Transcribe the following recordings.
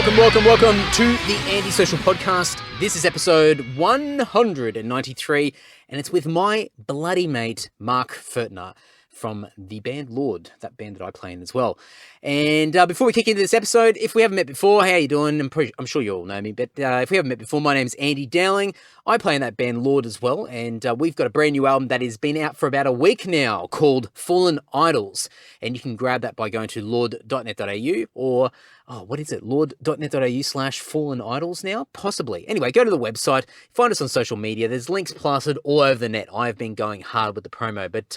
Welcome to the Antisocial Podcast. This is episode 193, and it's with my bloody mate, Mark Furtner, from the band Lord, that band that I play in as well. And before we kick into this episode, if we haven't met before, how you doing? I'm sure you all know me, but if we haven't met before, my name's Andy Dowling. I play in that band Lord as well, and we've got a brand new album that has been out for about a week now called Fallen Idols, and you can grab that by going to lord.net.au or lord.net.au/fallen idols now? Possibly. Anyway, go to the website, find us on social media. There's links plastered all over the net. I've been going hard with the promo, but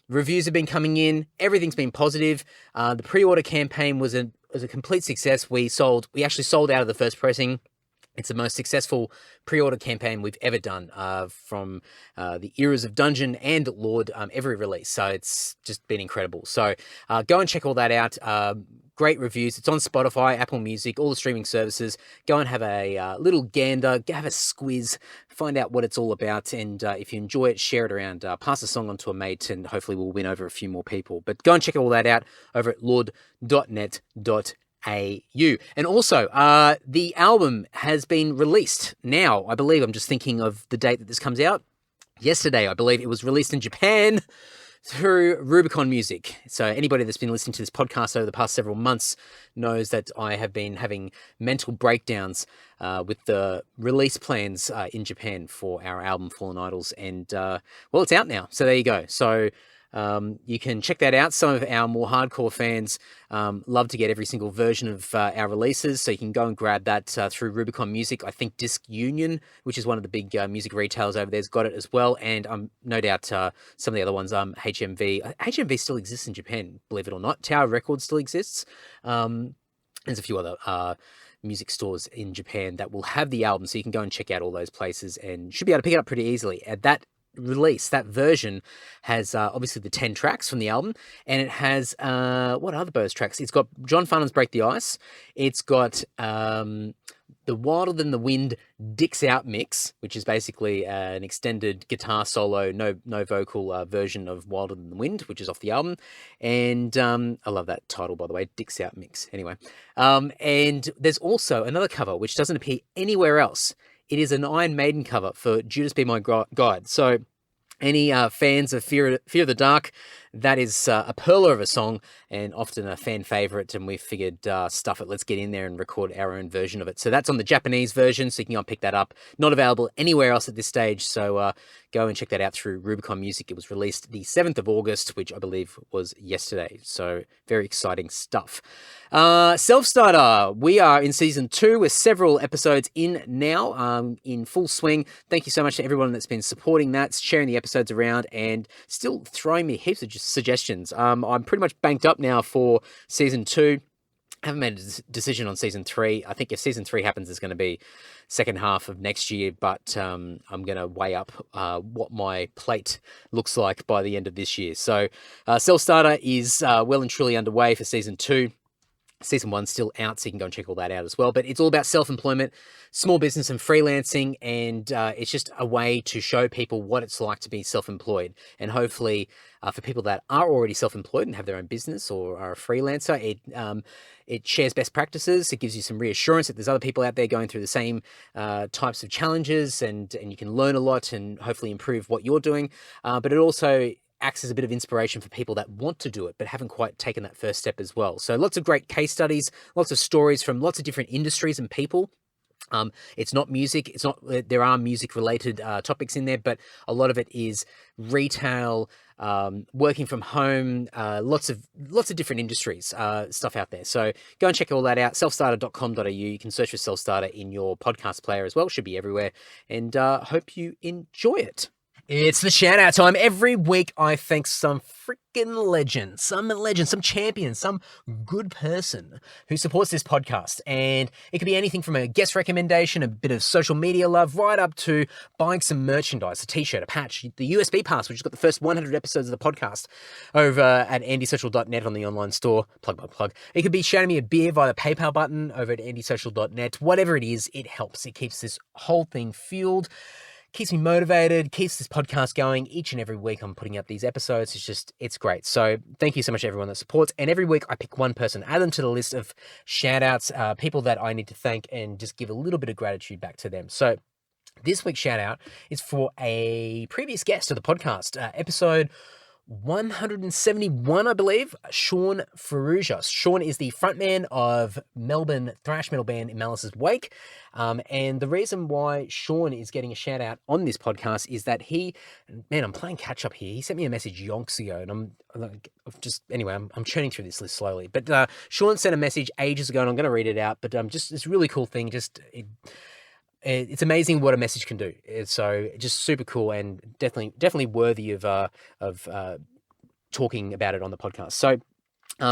reviews have been coming in. Everything's been positive. The pre-order campaign was a complete success. We actually sold out of the first pressing. It's the most successful pre-order campaign we've ever done from the eras of Dungeon and Lord, every release. So it's just been incredible. So go and check all that out. Great reviews. It's on Spotify, Apple Music, all the streaming services. Go and have a little gander, have a squiz, find out what it's all about. And if you enjoy it, share it around. Pass the song on to a mate, and hopefully we'll win over a few more people. But go and check all that out over at lord.net.au. And also, the album has been released now. I believe, I'm just thinking of the date that this comes out. Yesterday, I believe it was released in Japan through Rubicon Music. So anybody that's been listening to this podcast over the past several months knows that I have been having mental breakdowns with the release plans in Japan for our album Fallen Idols. And, it's out now. So there you go. So you can check that out. Some of our more hardcore fans love to get every single version of our releases, so you can go and grab that through Rubicon Music. I think Disc Union, which is one of the big music retailers over there, has got it as well, and no doubt some of the other ones, HMV. HMV still exists in Japan, believe it or not. Tower Records still exists. There's a few other music stores in Japan that will have the album, so you can go and check out all those places and should be able to pick it up pretty easily. At that release, that version has obviously the 10 tracks from the album, and it has what other bonus tracks? It's got John Farnham's Break the Ice. It's got the Wilder Than the Wind Dicks Out mix, which is basically an extended guitar solo, no vocal version of Wilder Than the Wind, which is off the album. And I love that title, by the way, Dicks Out mix. Anyway, and there's also another cover which doesn't appear anywhere else. It is an Iron Maiden cover for Judas Be My Guide. So any fans of Fear of the Dark, that is a pearler of a song and often a fan favorite. And we figured, stuff it, let's get in there and record our own version of it. So that's on the Japanese version, so you can go and pick that up. Not available anywhere else at this stage, so go and check that out through Rubicon Music. It was released the 7th of August, which I believe was yesterday. So very exciting stuff. Self-Starter, we are in season 2 with several episodes in now, in full swing. Thank you so much to everyone that's been supporting that, sharing the episodes around, and still throwing me heaps of suggestions. I'm pretty much banked up now for season 2. I haven't made a decision on season 3. I think if season 3 happens, it's going to be second half of next year, but I'm going to weigh up what my plate looks like by the end of this year. So Self-Starter is well and truly underway for season 2. Season 1's still out, so you can go and check all that out as well. But it's all about self-employment, small business and freelancing, and it's just a way to show people what it's like to be self-employed. And hopefully for people that are already self-employed and have their own business or are a freelancer, it shares best practices. It gives you some reassurance that there's other people out there going through the same types of challenges, and you can learn a lot and hopefully improve what you're doing. But it also acts as a bit of inspiration for people that want to do it but haven't quite taken that first step as well. So lots of great case studies, lots of stories from lots of different industries and people. It's not music. There are music related topics in there, but a lot of it is retail, working from home, lots of different industries, stuff out there. So go and check all that out. Selfstarter.com.au. You can search for Self-Starter in your podcast player as well. Should be everywhere. And hope you enjoy it. It's the shout-out time. Every week I thank some freaking legend, some champion, some good person who supports this podcast. And it could be anything from a guest recommendation, a bit of social media love, right up to buying some merchandise, a t-shirt, a patch, the USB pass, which has got the first 100 episodes of the podcast over at andysocial.net on the online store. Plug by plug. It could be shouting me a beer via the PayPal button over at andysocial.net. Whatever it is, it helps. It keeps this whole thing fueled. keeps me motivated, keeps this podcast going. Each and every week I'm putting up these episodes. It's great. So thank you so much to everyone that supports. And every week I pick one person, add them to the list of shout outs, people that I need to thank, and just give a little bit of gratitude back to them. So this week's shout out is for a previous guest of the podcast, episode 171, I believe, Sean Ferrugia. Sean is the frontman of Melbourne thrash metal band In Malice's Wake. And the reason why Sean is getting a shout out on this podcast is that I'm playing catch up here. He sent me a message yonks ago, and I'm churning through this list slowly. But Sean sent a message ages ago, and I'm going to read it out. But just this really cool thing, it's amazing what a message can do. So just super cool, and definitely worthy of talking about it on the podcast. So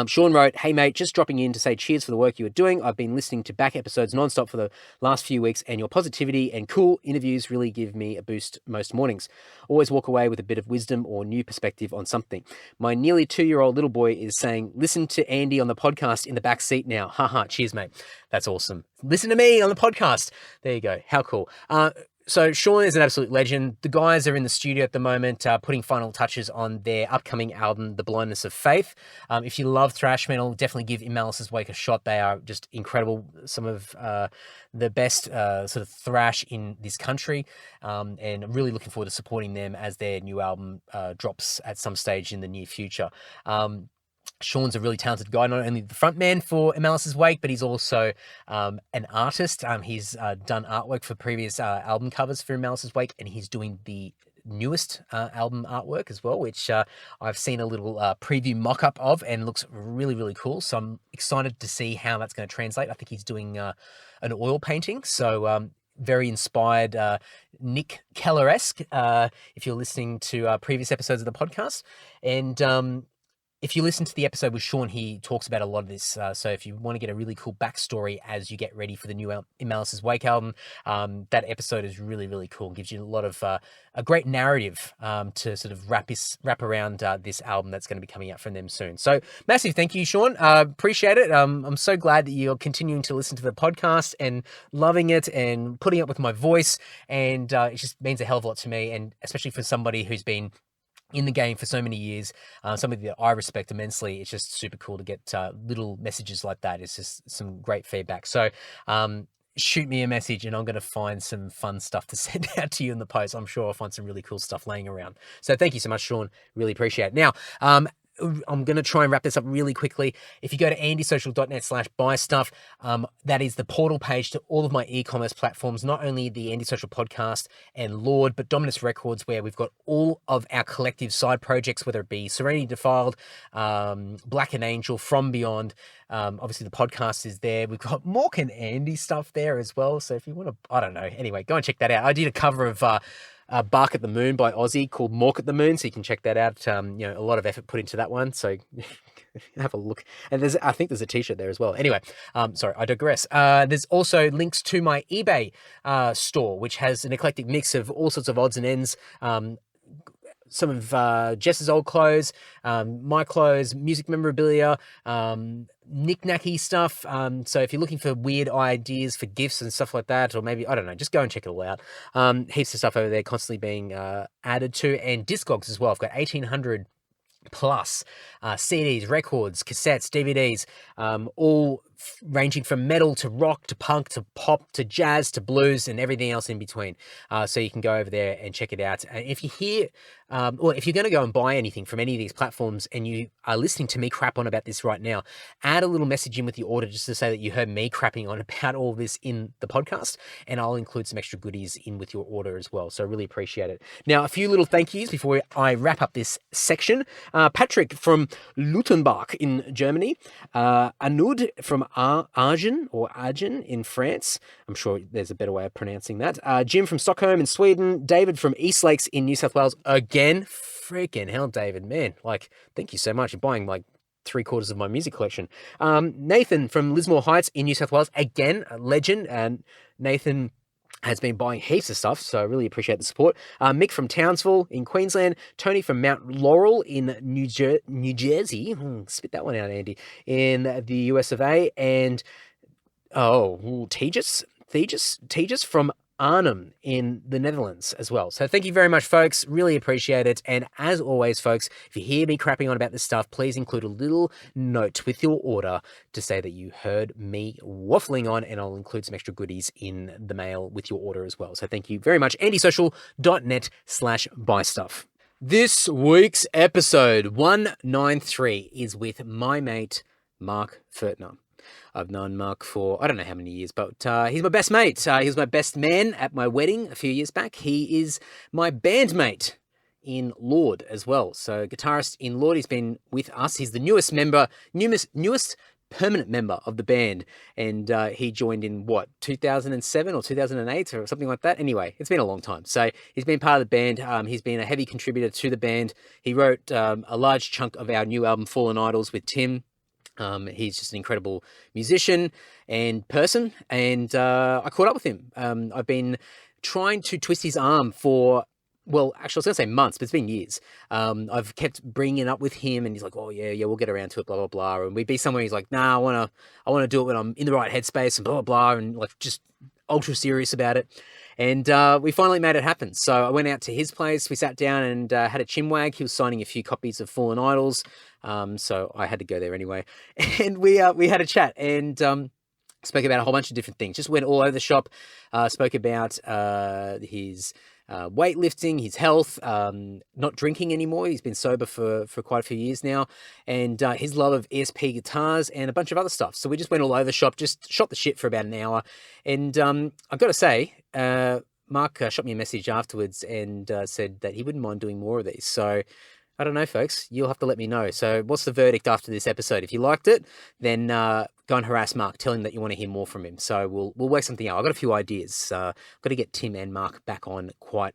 Sean wrote, "Hey mate, just dropping in to say cheers for the work you are doing. I've been listening to back episodes nonstop for the last few weeks, and your positivity and cool interviews really give me a boost most mornings. Always walk away with a bit of wisdom or new perspective on something. My nearly 2-year-old little boy is saying, listen to Andy on the podcast in the back seat now. Haha, cheers mate." That's awesome. Listen to me on the podcast. There you go. How cool. So Sean is an absolute legend. The guys are in the studio at the moment, putting final touches on their upcoming album, The Blindness of Faith. If you love thrash metal, definitely give In Malice's Wake a shot. They are just incredible. Some of the best sort of thrash in this country. And I'm really looking forward to supporting them as their new album drops at some stage in the near future. Sean's a really talented guy, not only the frontman for In Malice's Wake, but he's also an artist. He's done artwork for previous album covers for In Malice's Wake, and he's doing the newest album artwork as well, which I've seen a little preview mock-up of, and looks really, really cool. So I'm excited to see how that's going to translate. I think he's doing an oil painting, so very inspired Nick Keller-esque, if you're listening to previous episodes of the podcast. And if you listen to the episode with Sean, he talks about a lot of this. So if you want to get a really cool backstory as you get ready for the new In Malice's Wake album, that episode is really, really cool. Gives you a lot of a great narrative to sort of wrap around this album that's going to be coming out from them soon. So massive thank you, Sean. Appreciate it. I'm so glad that you're continuing to listen to the podcast and loving it and putting up with my voice. And it just means a hell of a lot to me, and especially for somebody who's been in the game for so many years, somebody that I respect immensely. It's just super cool to get little messages like that. It's just some great feedback. So shoot me a message and I'm going to find some fun stuff to send out to you in the post. I'm sure I'll find some really cool stuff laying around. So thank you so much, Sean. Really appreciate it. Now, I'm going to try and wrap this up really quickly. If you go to andysocial.net/buy stuff, that is the portal page to all of my e-commerce platforms, not only the Andy Social podcast and Lord, but Dominus Records, where we've got all of our collective side projects, whether it be Serenity Defiled, Black and Angel, FromBeyond. Obviously the podcast is there. We've got Mork and Andy stuff there as well. So if you want to, I don't know. Anyway, go and check that out. I did a cover of Bark at the Moon by Ozzy called Mork at the Moon, so you can check that out. A lot of effort put into that one, so have a look. And I think there's a t-shirt there as well. Anyway, sorry, I digress. There's also links to my eBay store, which has an eclectic mix of all sorts of odds and ends. Some of Jess's old clothes, my clothes, music memorabilia, knick-knacky stuff. So if you're looking for weird ideas for gifts and stuff like that, or maybe, I don't know, just go and check it all out. Heaps of stuff over there constantly being added to, and Discogs as well. I've got 1,800 plus CDs, records, cassettes, DVDs, all ranging from metal to rock to punk to pop to jazz to blues and everything else in between. So you can go over there and check it out. And if you hear, or if you're going to go and buy anything from any of these platforms and you are listening to me crap on about this right now, add a little message in with your order just to say that you heard me crapping on about all this in the podcast, and I'll include some extra goodies in with your order as well. So I really appreciate it. Now, a few little thank yous before I wrap up this section. Patrick from Lutenbach in Germany, Anud from Agen in France. I'm sure there's a better way of pronouncing that. Jim from Stockholm in Sweden. David from East Lakes in New South Wales. Again, freaking hell, David, man. Thank you so much. You're buying 3/4 of my music collection. Nathan from Lismore Heights in New South Wales. Again, a legend. And Nathan has been buying heaps of stuff, so I really appreciate the support. Mick from Townsville in Queensland. Tony from Mount Laurel in New Jersey. Spit that one out, Andy. In the US of A. And, Tejas from Arnhem in the Netherlands as well. So thank you very much, folks. Really appreciate it. And as always, folks, if you hear me crapping on about this stuff, please include a little note with your order to say that you heard me waffling on, and I'll include some extra goodies in the mail with your order as well. So thank you very much. andysocial.net/buystuff. This week's episode 193 is with my mate, Mark Furtner. I've known Mark for, I don't know how many years, but he's my best mate. He was my best man at my wedding a few years back. He is my bandmate in Lord as well. So guitarist in Lord, he's been with us. He's the newest permanent member of the band. And he joined in, 2007 or 2008 or something like that? Anyway, it's been a long time. So he's been part of the band. He's been a heavy contributor to the band. He wrote a large chunk of our new album, Fallen Idols, with Tim. He's just an incredible musician and person, and I caught up with him. I've been trying to twist his arm for, well, actually, I was going to say months, but it's been years. I've kept bringing it up with him, and he's like, oh, yeah, we'll get around to it, blah, blah, blah. And we'd be somewhere, he's like, nah, I want to do it when I'm in the right headspace, and blah, blah, blah, and like just ultra serious about it. And we finally made it happen. So I went out to his place. We sat down and had a chinwag. He was signing a few copies of Fallen Idols. So I had to go there anyway. And we had a chat and spoke about a whole bunch of different things. Just went all over the shop. Spoke about his weightlifting, his health, not drinking anymore. He's been sober for quite a few years now. And his love of ESP guitars and a bunch of other stuff. So we just went all over the shop, just shot the shit for about an hour. And I've got to say, Mark shot me a message afterwards and said that he wouldn't mind doing more of these. So I don't know, folks. You'll have to let me know. So what's the verdict after this episode? If you liked it, then go and harass Mark. Tell him that you want to hear more from him. So we'll work something out. I've got a few ideas. I've got to get Tim and Mark back on quite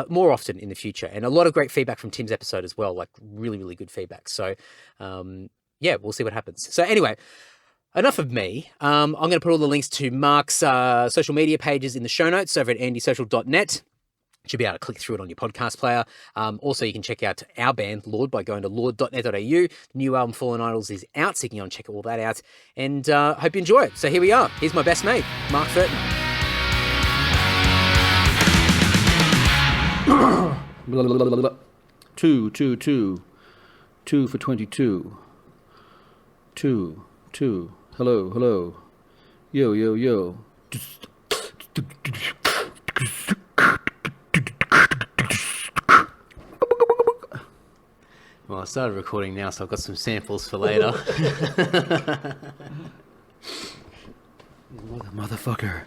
more often in the future. And a lot of great feedback from Tim's episode as well, like really, really good feedback. So yeah, we'll see what happens. So anyway, enough of me. I'm going to put all the links to Mark's social media pages in the show notes over at andysocial.net. You should be able to click through it on your podcast player. Also, you can check out our band, Lord, by going to lord.net.au. The new album, Fallen Idols, is out, so you can go and check all that out. And hope you enjoy it. So here we are. Here's my best mate, Mark Furtner. Two for 22. Two. Hello. Yo. Well, I started recording now, so I've got some samples for later. Motherfucker.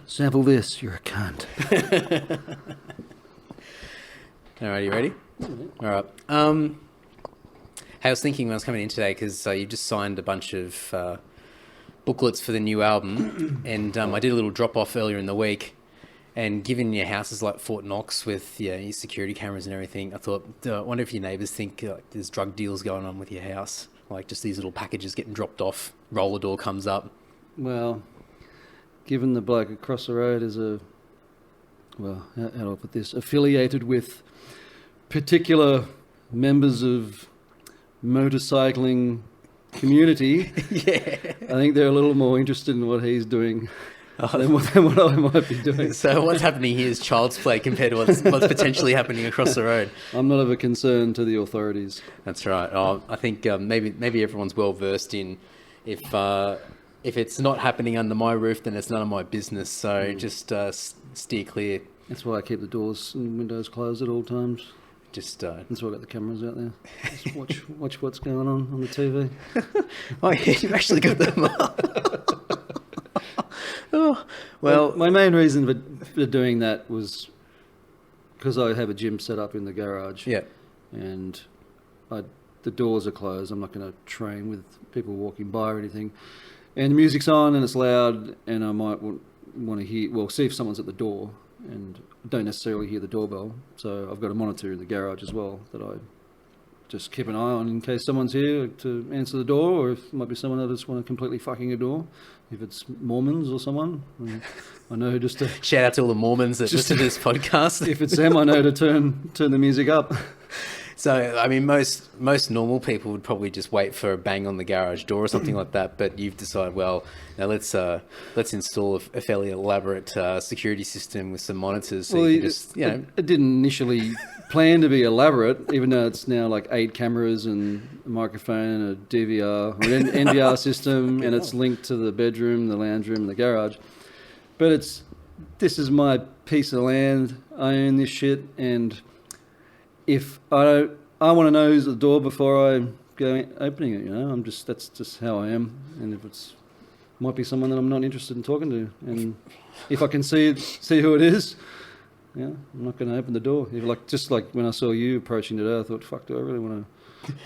Sample this, you're a cunt. All right, you ready? All right. Hey, I was thinking when I was coming in today, because you just signed a bunch of booklets for the new album, and I did a little drop-off earlier in the week, and given your house is like Fort Knox with your security cameras and everything, I thought, I wonder if your neighbours think there's drug deals going on with your house, like just these little packages getting dropped off, roller door comes up. Well, given the bloke across the road is how do I put this, affiliated with particular members of motorcycling community, Yeah. I think they're a little more interested in what he's doing than what I might be doing. So what's happening here is child's play compared to what's potentially happening across the road. I'm not of a concern to the authorities. That's right. Oh, I think maybe everyone's well versed in if it's not happening under my roof, then it's none of my business. So just steer clear. That's why I keep the doors and windows closed at all times. Just that's why I've got the cameras out there. Just watch what's going on the TV. Oh yeah, you've actually got them up. Oh, well, my main reason for doing that was because I have a gym set up in the garage. Yeah. And the doors are closed. I'm not going to train with people walking by or anything. And the music's on and it's loud, and I might want to see if someone's at the door, and don't necessarily hear the doorbell. So I've got a monitor in the garage as well that I just keep an eye on in case someone's here to answer the door, or if it might be someone that just want to completely fucking ignore. If it's Mormons or someone, I know just to... Shout out to all the Mormons that listen to this podcast. If it's them, I know to turn the music up. So, I mean, most normal people would probably just wait for a bang on the garage door or something like that. But you've decided, well, now let's install a fairly elaborate security system with some monitors. So you can just, it didn't initially plan to be elaborate, even though it's now like 8 cameras and a microphone and a DVR or an NVR system, and it's linked to the bedroom, the lounge room, and the garage. But this is my piece of land. I own this shit, and if I want to know who's at the door before I go opening it. That's just how I am. And if might be someone that I'm not interested in talking to, and if I can see who it is, I'm not going to open the door. Just like when I saw you approaching today, I thought, fuck, do I really want to?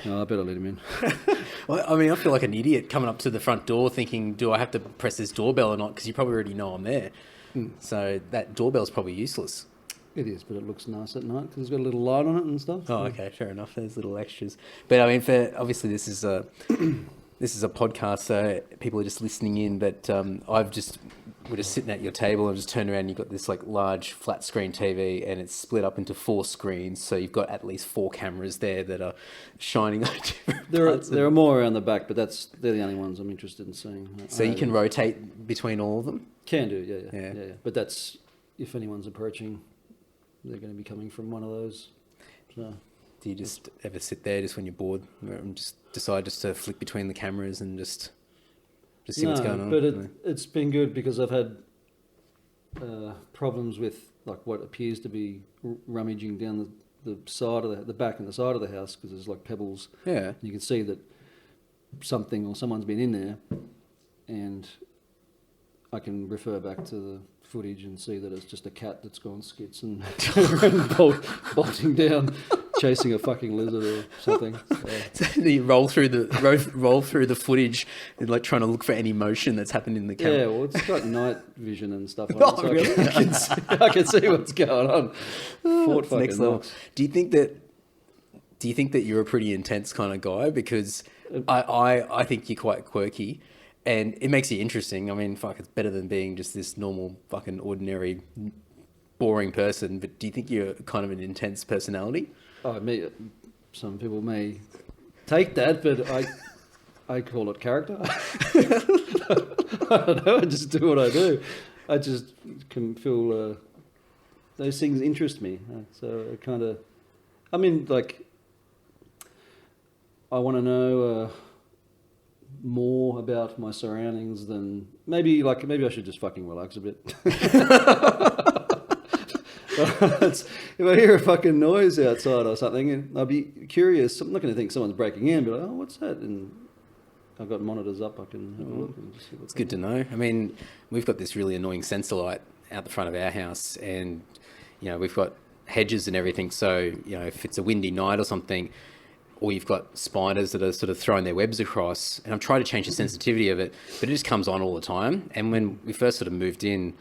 No, I better let him in. Well, I mean, I feel like an idiot coming up to the front door thinking, do I have to press this doorbell or not? Because you probably already know I'm there. So that doorbell's probably useless. It is, but it looks nice at night because it's got a little light on it and stuff. Oh, okay, fair enough. There's little extras. But I mean, obviously this is a podcast, so people are just listening in. But we're just sitting at your table and just turned around and you've got this like large flat screen TV and it's split up into 4 screens. So you've got at least 4 cameras there that are shining on different parts. There are more around the back, but they're the only ones I'm interested in seeing. So you can rotate between all of them? Can do, yeah. But that's if anyone's approaching, they're going to be coming from one of those. So. Do you just ever sit there just when you're bored and just decide just to flick between the cameras and just see what's going on? But it's been good because I've had problems with like what appears to be rummaging down the side of the back and the side of the house because there's like pebbles. Yeah. You can see that something or someone's been in there, and I can refer back to the footage and see that it's just a cat that's gone skits and bolting down, chasing a fucking lizard or something. So you roll through the footage and like trying to look for any motion that's happened in the camera. Yeah, well, it's got night vision and stuff on it, so really? I can see what's going on. Fort fucking next level. knocks. Do you think that you're a pretty intense kind of guy? Because I think you're quite quirky. And it makes you interesting. I mean, fuck, it's better than being just this normal, fucking ordinary, boring person. But do you think you're kind of an intense personality? Some people may take that, but I call it character. I don't know. I just do what I do. I just can feel those things interest me. So I kind of, I mean, like, I want to know more about my surroundings than maybe I should just fucking relax a bit. If I hear a fucking noise outside or something, and I'll be curious. I'm not going to think someone's breaking in, but what's that? And I've got monitors up. I can have a look. And just see what's it's good to know. I mean, we've got this really annoying sensor light out the front of our house, and we've got hedges and everything. So if it's a windy night or something, or you've got spiders that are sort of throwing their webs across, and I'm trying to change the sensitivity of it, but it just comes on all the time. And when we first sort of moved in,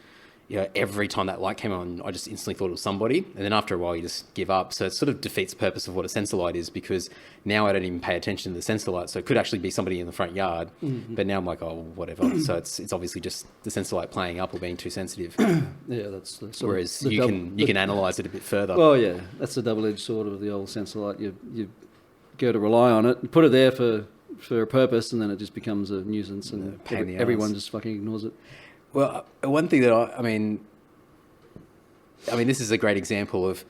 every time that light came on, I just instantly thought it was somebody. And then after a while, you just give up. So it sort of defeats the purpose of what a sensor light is, because now I don't even pay attention to the sensor light. So it could actually be somebody in the front yard, but now I'm like, oh, whatever. So it's obviously just the sensor light playing up or being too sensitive. Yeah, that's whereas you can analyze it a bit further. Well, yeah, that's the double-edged sword of the old sensor light. You go to rely on it, you put it there for a purpose, and then it just becomes a nuisance, and everyone just fucking ignores it. Well, one thing that I mean, this is a great example of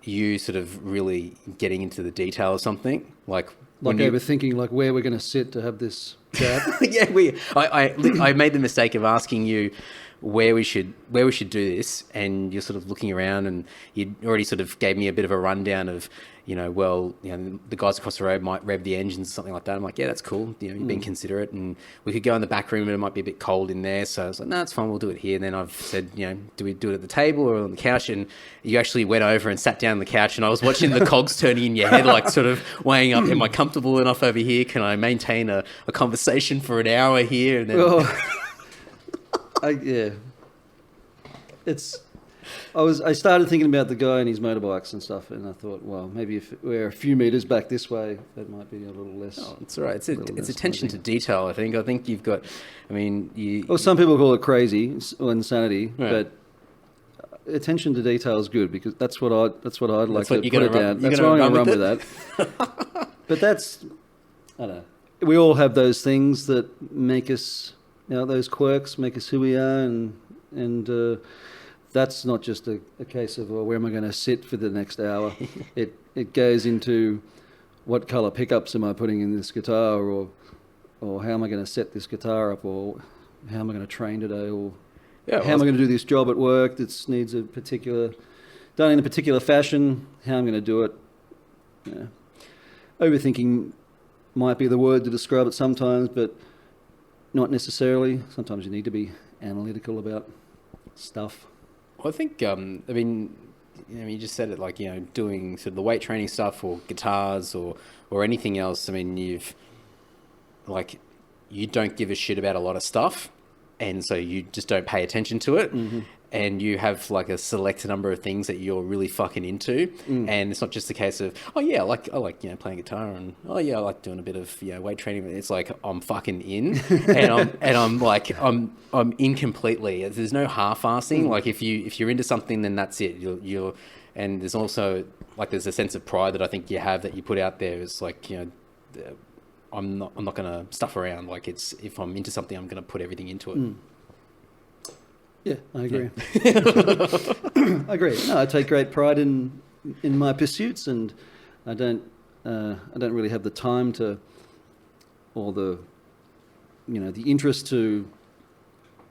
you sort of really getting into the detail of something, like overthinking, like where we're going to sit to have this chat. Yeah, I made the mistake of asking you where we should do this, and you're sort of looking around, and you already sort of gave me a bit of a rundown of, the guys across the road might rev the engines or something like that. I'm like, yeah, that's cool. You're being considerate, and we could go in the back room and it might be a bit cold in there. So I was like, no, it's fine. We'll do it here. And then I've said, do we do it at the table or on the couch? And you actually went over and sat down on the couch, and I was watching the cogs turning in your head, like sort of weighing up, am I comfortable enough over here? Can I maintain a conversation for an hour here? And then... I started thinking about the guy and his motorbikes and stuff, and I thought, well, maybe if we're a few meters back this way, that might be a little less. Oh, it's all right. It's attention to detail. I think you've got. Well, some people call it crazy or insanity, right. But attention to detail is good because that's what I'd like to what put it down. That's why I'm going to run with that. But that's, I don't know. We all have those things that make us, those quirks make us who we are, and that's not just a case of, where am I going to sit for the next hour? It goes into what colour pickups am I putting in this guitar, or how am I going to set this guitar up, or how am I going to train today, or how am I going to do this job at work that needs done in a particular fashion, how I'm going to do it. Yeah. Overthinking might be the word to describe it sometimes, but not necessarily. Sometimes you need to be analytical about stuff. Well, I think, you just said it, like, doing sort of the weight training stuff or guitars or anything else. I mean, you don't give a shit about a lot of stuff, and so you just don't pay attention to it. Mm-hmm. And you have like a select number of things that you're really fucking into. And it's not just a case of, I like playing guitar, and I like doing a bit of weight training. It's like I'm fucking in, and I'm in completely. There's no half-assing. Like if you're into something, then that's it. You're and there's also like there's a sense of pride that I think you have that you put out there. It's like I'm not going to stuff around. Like if I'm into something, I'm going to put everything into it. Yeah, I agree. I agree. No, I take great pride in my pursuits, and I don't really have the time or the interest to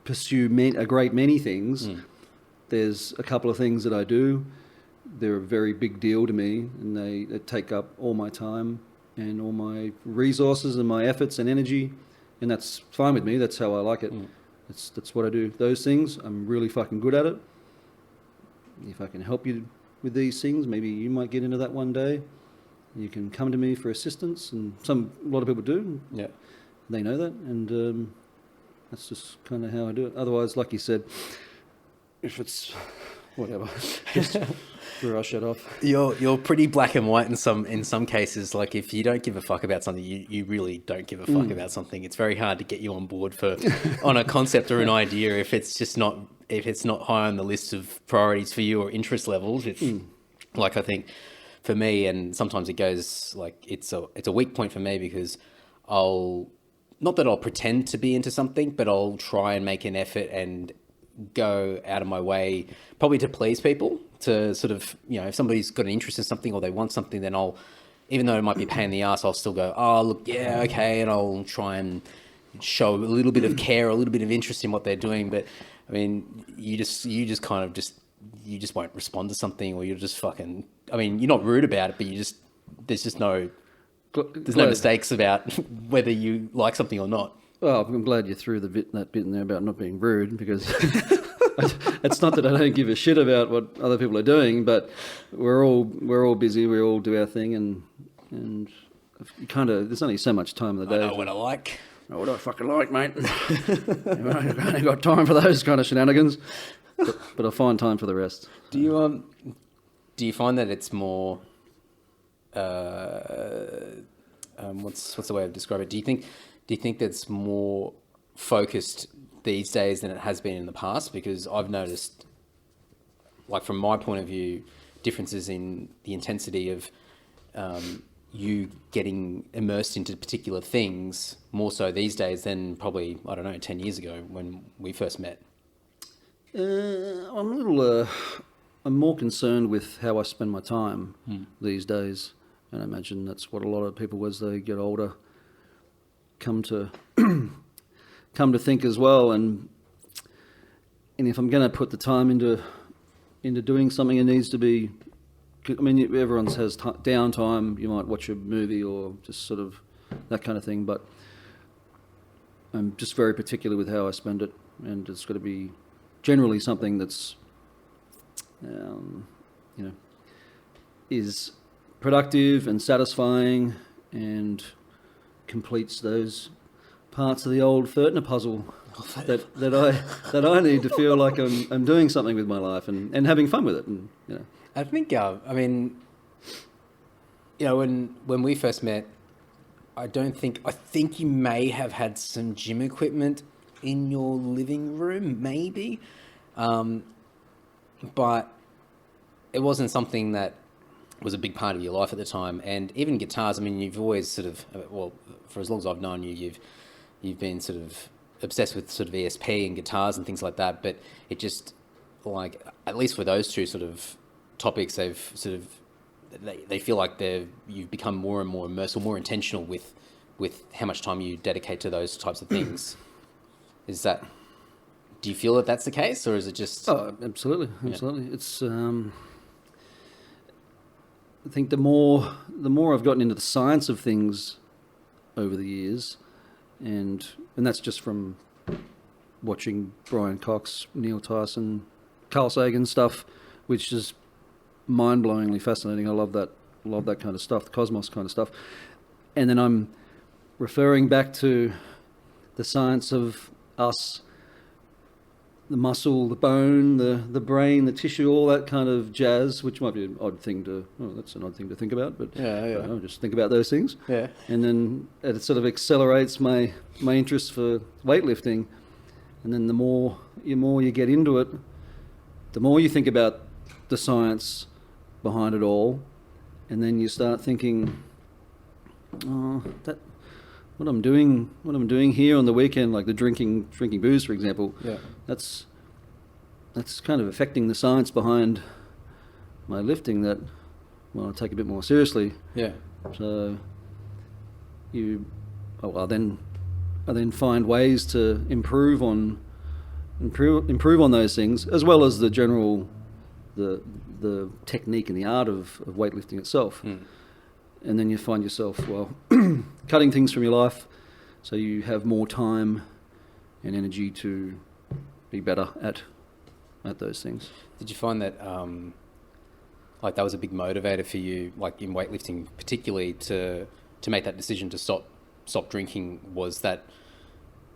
pursue a great many things. There's a couple of things that I do. They're a very big deal to me, and they take up all my time and all my resources and my efforts and energy, and that's fine with me. That's how I like it. That's what I do. Those things, I'm really fucking good at it. If I can help you with these things, maybe you might get into that one day. You can come to me for assistance, and a lot of people do. Yeah, they know that, and that's just kind of how I do it. Otherwise, like you said, if it's whatever, just brush it off. You're pretty black and white in some cases. Like if you don't give a fuck about something, you really don't give a fuck about something. It's very hard to get you on board on a concept or an idea if it's not high on the list of priorities for you or interest levels. It's like, I think for me, and sometimes it goes like it's a weak point for me, because I'll pretend to be into something, but I'll try and make an effort and go out of my way probably to please people, to sort of, if somebody's got an interest in something or they want something, then I'll, even though it might be a pain in the ass, I'll still go, oh, look, yeah, okay, and I'll try and show a little bit of care, a little bit of interest in what they're doing. But I mean, you just won't respond to something, or you're just fucking, I mean, you're not rude about it, but there's no mistakes about whether you like something or not. Well, I'm glad you threw that bit in there about not being rude, because it's not that I don't give a shit about what other people are doing, but we're all busy. We all do our thing, and kind of there's only so much time in the day. I know what I like. I know what I fucking like, mate. I've only got time for those kind of shenanigans, but I find time for the rest. Do you find that it's more? What's the way of describing it? Do you think that's more focused these days than it has been in the past? Because I've noticed, like from my point of view, differences in the intensity of you getting immersed into particular things more so these days than probably, 10 years ago when we first met. I'm more concerned with how I spend my time these days. And I imagine that's what a lot of people, as they get older, come to think as well. And if I'm going to put the time into doing something, it needs to be. I mean, everyone has downtime. You might watch a movie or just sort of that kind of thing. But I'm just very particular with how I spend it, and it's got to be generally something that's, is productive and satisfying and completes those parts of the old Furtner puzzle that I need to feel like I'm doing something with my life and having fun with it. And I think when we first met, I think you may have had some gym equipment in your living room, maybe. but it wasn't something that was a big part of your life at the time. And even guitars, I mean, you've always sort of, well, for as long as I've known you, you've been sort of obsessed with sort of ESP and guitars and things like that. But it just, like, at least for those two sort of topics, they've sort of, they feel like you've become more and more immersed or more intentional with how much time you dedicate to those types of things. Do you feel that that's the case, or is it just? Oh, absolutely. It's I think the more I've gotten into the science of things over the years, and that's just from watching Brian Cox, Neil Tyson, Carl Sagan stuff, which is mind-blowingly fascinating. I love that kind of stuff, the cosmos kind of stuff. And then I'm referring back to the science of us, the muscle, the bone, the brain, the tissue, all that kind of jazz, which might be an odd thing that's an odd thing to think about, but just think about those things. Yeah. And then it sort of accelerates my interest for weightlifting. And then the more you get into it, the more you think about the science behind it all, and then you start thinking, what I'm doing here on the weekend, like the drinking booze, for example, that's kind of affecting the science behind my lifting that I take a bit more seriously. Yeah. So I then find ways to improve on those things, as well as the general the technique and the art of weightlifting itself. And then you find yourself, cutting things from your life so you have more time and energy to be better at those things. Did you find that that was a big motivator for you, like in weightlifting particularly, to make that decision to stop drinking? Was that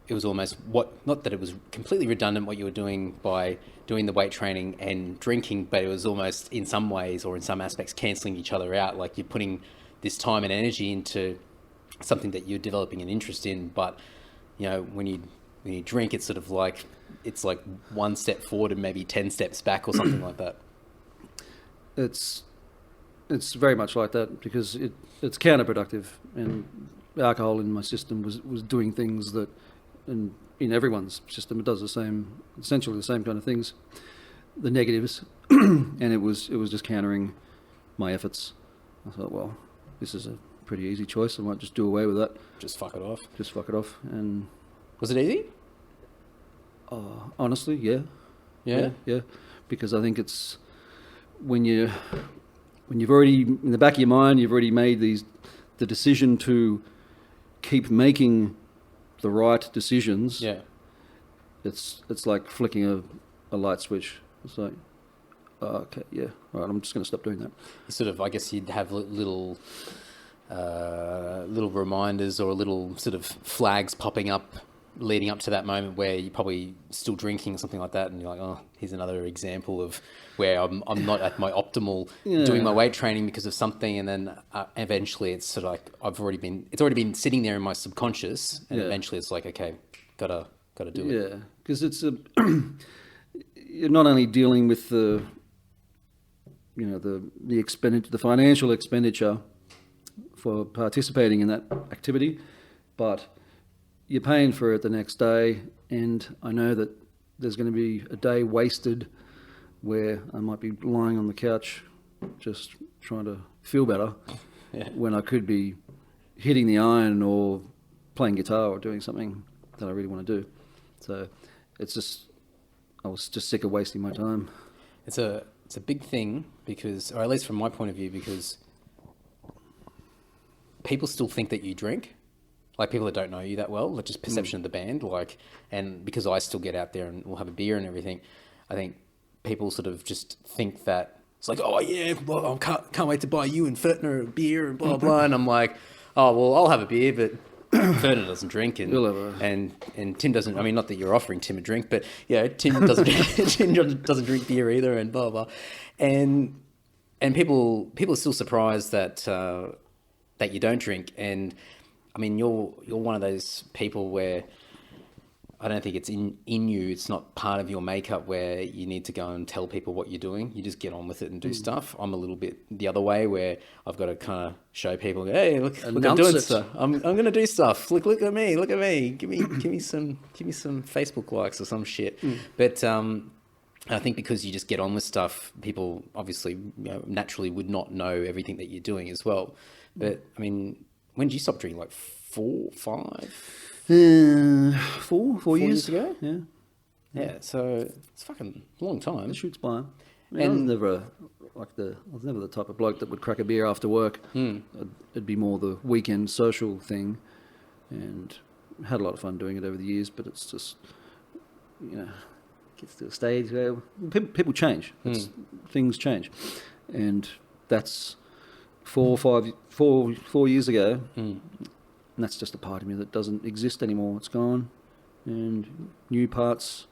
it was almost not that it was completely redundant what you were doing by doing the weight training and drinking, but it was almost in some ways or in some aspects cancelling each other out, like you're putting this time and energy into something that you're developing an interest in, but when you drink, it's sort of like it's like one step forward and maybe 10 steps back or something like that. It's very much like that, because it's counterproductive, and alcohol in my system was doing things that in everyone's system it does essentially the same kind of things, the negatives, and it was just countering my efforts. I thought, this is a pretty easy choice. I might just do away with that. Just fuck it off. And was it easy? Honestly, yeah. Yeah. Because I think it's when you've already, in the back of your mind, you've already made the decision to keep making the right decisions. Yeah. It's like flicking a light switch. It's like, okay, yeah, all right, I'm just going to stop doing that. Sort of, I guess you'd have little reminders or little sort of flags popping up leading up to that moment where you're probably still drinking or something like that, and you're like, here's another example of where I'm not at my optimal doing my weight training because of something, and then eventually it's sort of like it's already been sitting there in my subconscious, and eventually it's like, okay, gotta do it. Yeah, because it's you're not only dealing with the expenditure, the financial expenditure for participating in that activity, but you're paying for it the next day. And I know that there's going to be a day wasted where I might be lying on the couch just trying to feel better when I could be hitting the iron or playing guitar or doing something that I really want to do. So I was just sick of wasting my time. It's a big thing because, or at least from my point of view, because people still think that you drink. Like people that don't know you that well, like just perception of the band, and because I still get out there and we'll have a beer and everything, I think people sort of just think that it's like, oh yeah, well, I can't wait to buy you and Furtner a beer and blah blah, and I'm like, oh well, I'll have a beer, but Furtner doesn't drink, and Tim doesn't. I mean, not that you're offering Tim a drink, but Tim doesn't drink beer either, and blah blah, and people are still surprised that you don't drink. And I mean, you're one of those people where I don't think it's in you. It's not part of your makeup where you need to go and tell people what you're doing. You just get on with it and do stuff. I'm a little bit the other way where I've got to kind of show people, hey, look, I'm doing stuff. I'm going to do stuff. Look at me. Give me some Facebook likes or some shit. But I think because you just get on with stuff, people obviously naturally would not know everything that you're doing as well. But I mean, when did you stop drinking? Like 4, 5? 4 years ago. Yeah. So it's fucking a long time. It shoots by. I was never the type of bloke that would crack a beer after work. It'd be more the weekend social thing, and had a lot of fun doing it over the years. But it's just, gets to a stage where people change. Things change, and that's 4 years ago. And that's just a part of me that doesn't exist anymore. It's gone, and new parts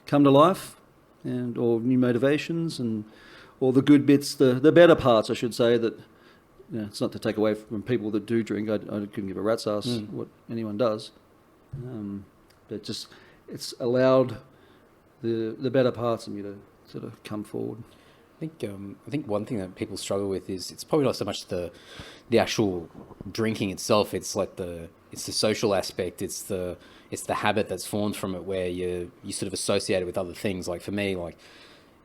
come to life, or new motivations, and all the good bits, the better parts, I should say. That it's not to take away from people that do drink. I couldn't give a rat's ass what anyone does, but it's allowed the better parts of me to sort of come forward. I think one thing that people struggle with is it's probably not so much the actual drinking itself. It's like it's the social aspect. It's the habit that's formed from it, where you sort of associate it with other things. Like for me,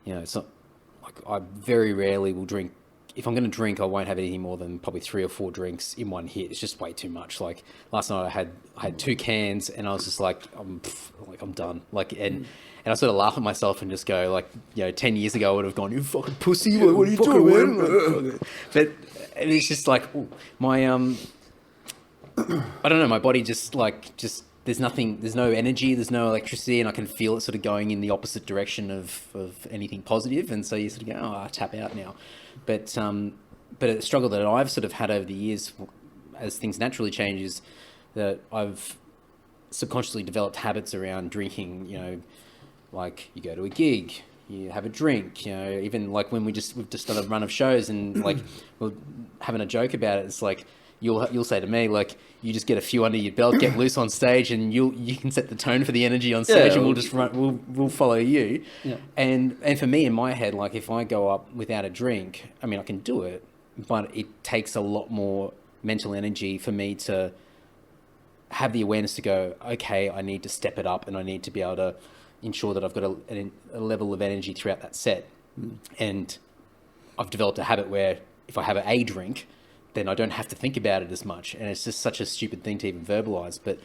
it's not like I very rarely will drink. If I'm going to drink, I won't have anything more than probably 3 or 4 drinks in one hit. It's just way too much. Like last night, I had 2 cans, and I was just like, I'm done. And I sort of laugh at myself and just go 10 years ago I would have gone, you fucking pussy, what are you doing? But it's just like my I don't know, my body just there's no energy, there's no electricity, and I can feel it sort of going in the opposite direction of anything positive, and so you sort of go, I tap out now. But a struggle that I've sort of had over the years as things naturally change is that I've subconsciously developed habits around drinking, like you go to a gig, you have a drink, even like when we've just done a run of shows, and we're having a joke about it. It's like you'll say to me, like, you just get a few under your belt, get loose on stage, and you can set the tone for the energy on stage, and we'll just we'll follow you. Yeah. And for me, in my head, like if I go up without a drink, I mean I can do it, but it takes a lot more mental energy for me to have the awareness to go, okay, I need to step it up, and I need to be able to ensure that I've got a level of energy throughout that set. And I've developed a habit where if I have a drink, then I don't have to think about it as much. And it's just such a stupid thing to even verbalize, but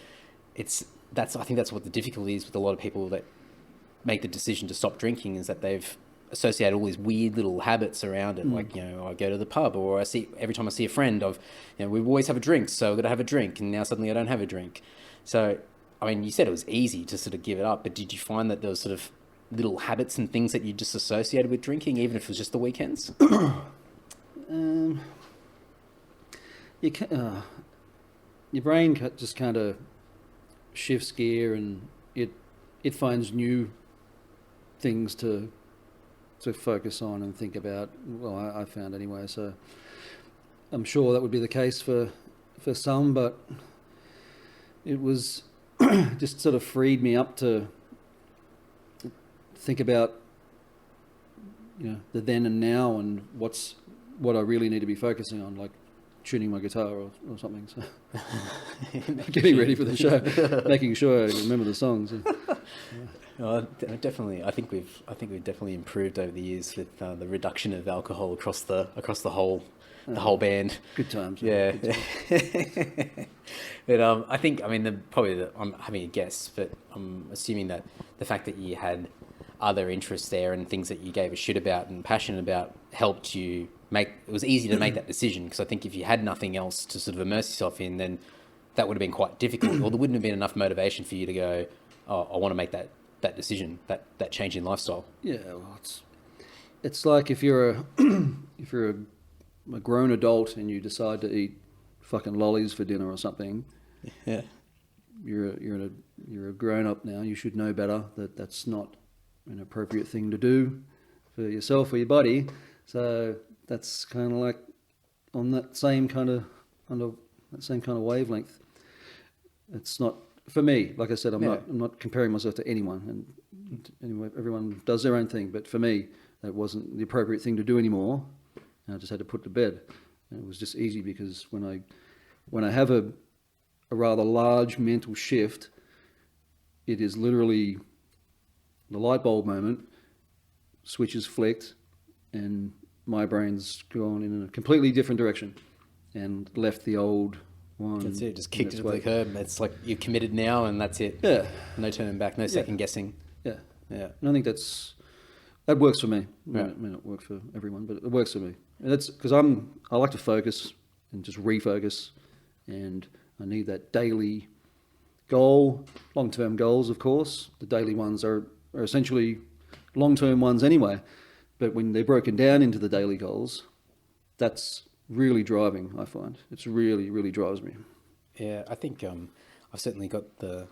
I think that's what the difficulty is with a lot of people that make the decision to stop drinking, is that they've associated all these weird little habits around it. Like, I go to the pub, or every time I see a friend we always have a drink, so I've got to have a drink, and now suddenly I don't have a drink. So I mean, you said it was easy to sort of give it up, but did you find that there was sort of little habits and things that you just associated with drinking, even if it was just the weekends? Your brain just kind of shifts gear, and it finds new things to focus on and think about. Well, I found anyway, so I'm sure that would be the case for some, but it was just sort of freed me up to think about the then and now, and what I really need to be focusing on, like tuning my guitar or something. So getting ready for the show, making sure I remember the songs. Definitely. I think we've definitely improved over the years with the reduction of alcohol across the whole band. Good times. Yeah. Good times. But I think, I'm having a guess, but I'm assuming that the fact that you had other interests there and things that you gave a shit about and passionate about helped you it was easy to make that decision. Because I think if you had nothing else to sort of immerse yourself in, then that would have been quite difficult, or there wouldn't have been enough motivation for you to go, oh, I want to make that decision, that change in lifestyle. Yeah, well, it's like if you're a grown adult and you decide to eat fucking lollies for dinner or something. Yeah, you're a grown up now. You should know better that that's not an appropriate thing to do for yourself or your body. So that's kind of like on that same kind of wavelength. It's not for me, like I said, I'm not comparing myself to anyone, and anyway, everyone does their own thing. But for me, that wasn't the appropriate thing to do anymore, and I just had to put to bed. And it was just easy because when I have a rather large mental shift, it is literally the light bulb moment, switches flicked, and my brain's gone in a completely different direction and left the old one. That's it, just kicked it to the curb. It's like you're committed now and that's it. Yeah. No turning back, no second guessing. Yeah. Yeah. And I think that works for me. It may not work for everyone, but it works for me. And that's because I like to focus and just refocus, and I need that daily goal, long-term goals, of course. The daily ones are essentially long-term ones anyway, but when they're broken down into the daily goals, that's really driving, I find. It's really, really drives me. Yeah, I think I've certainly got the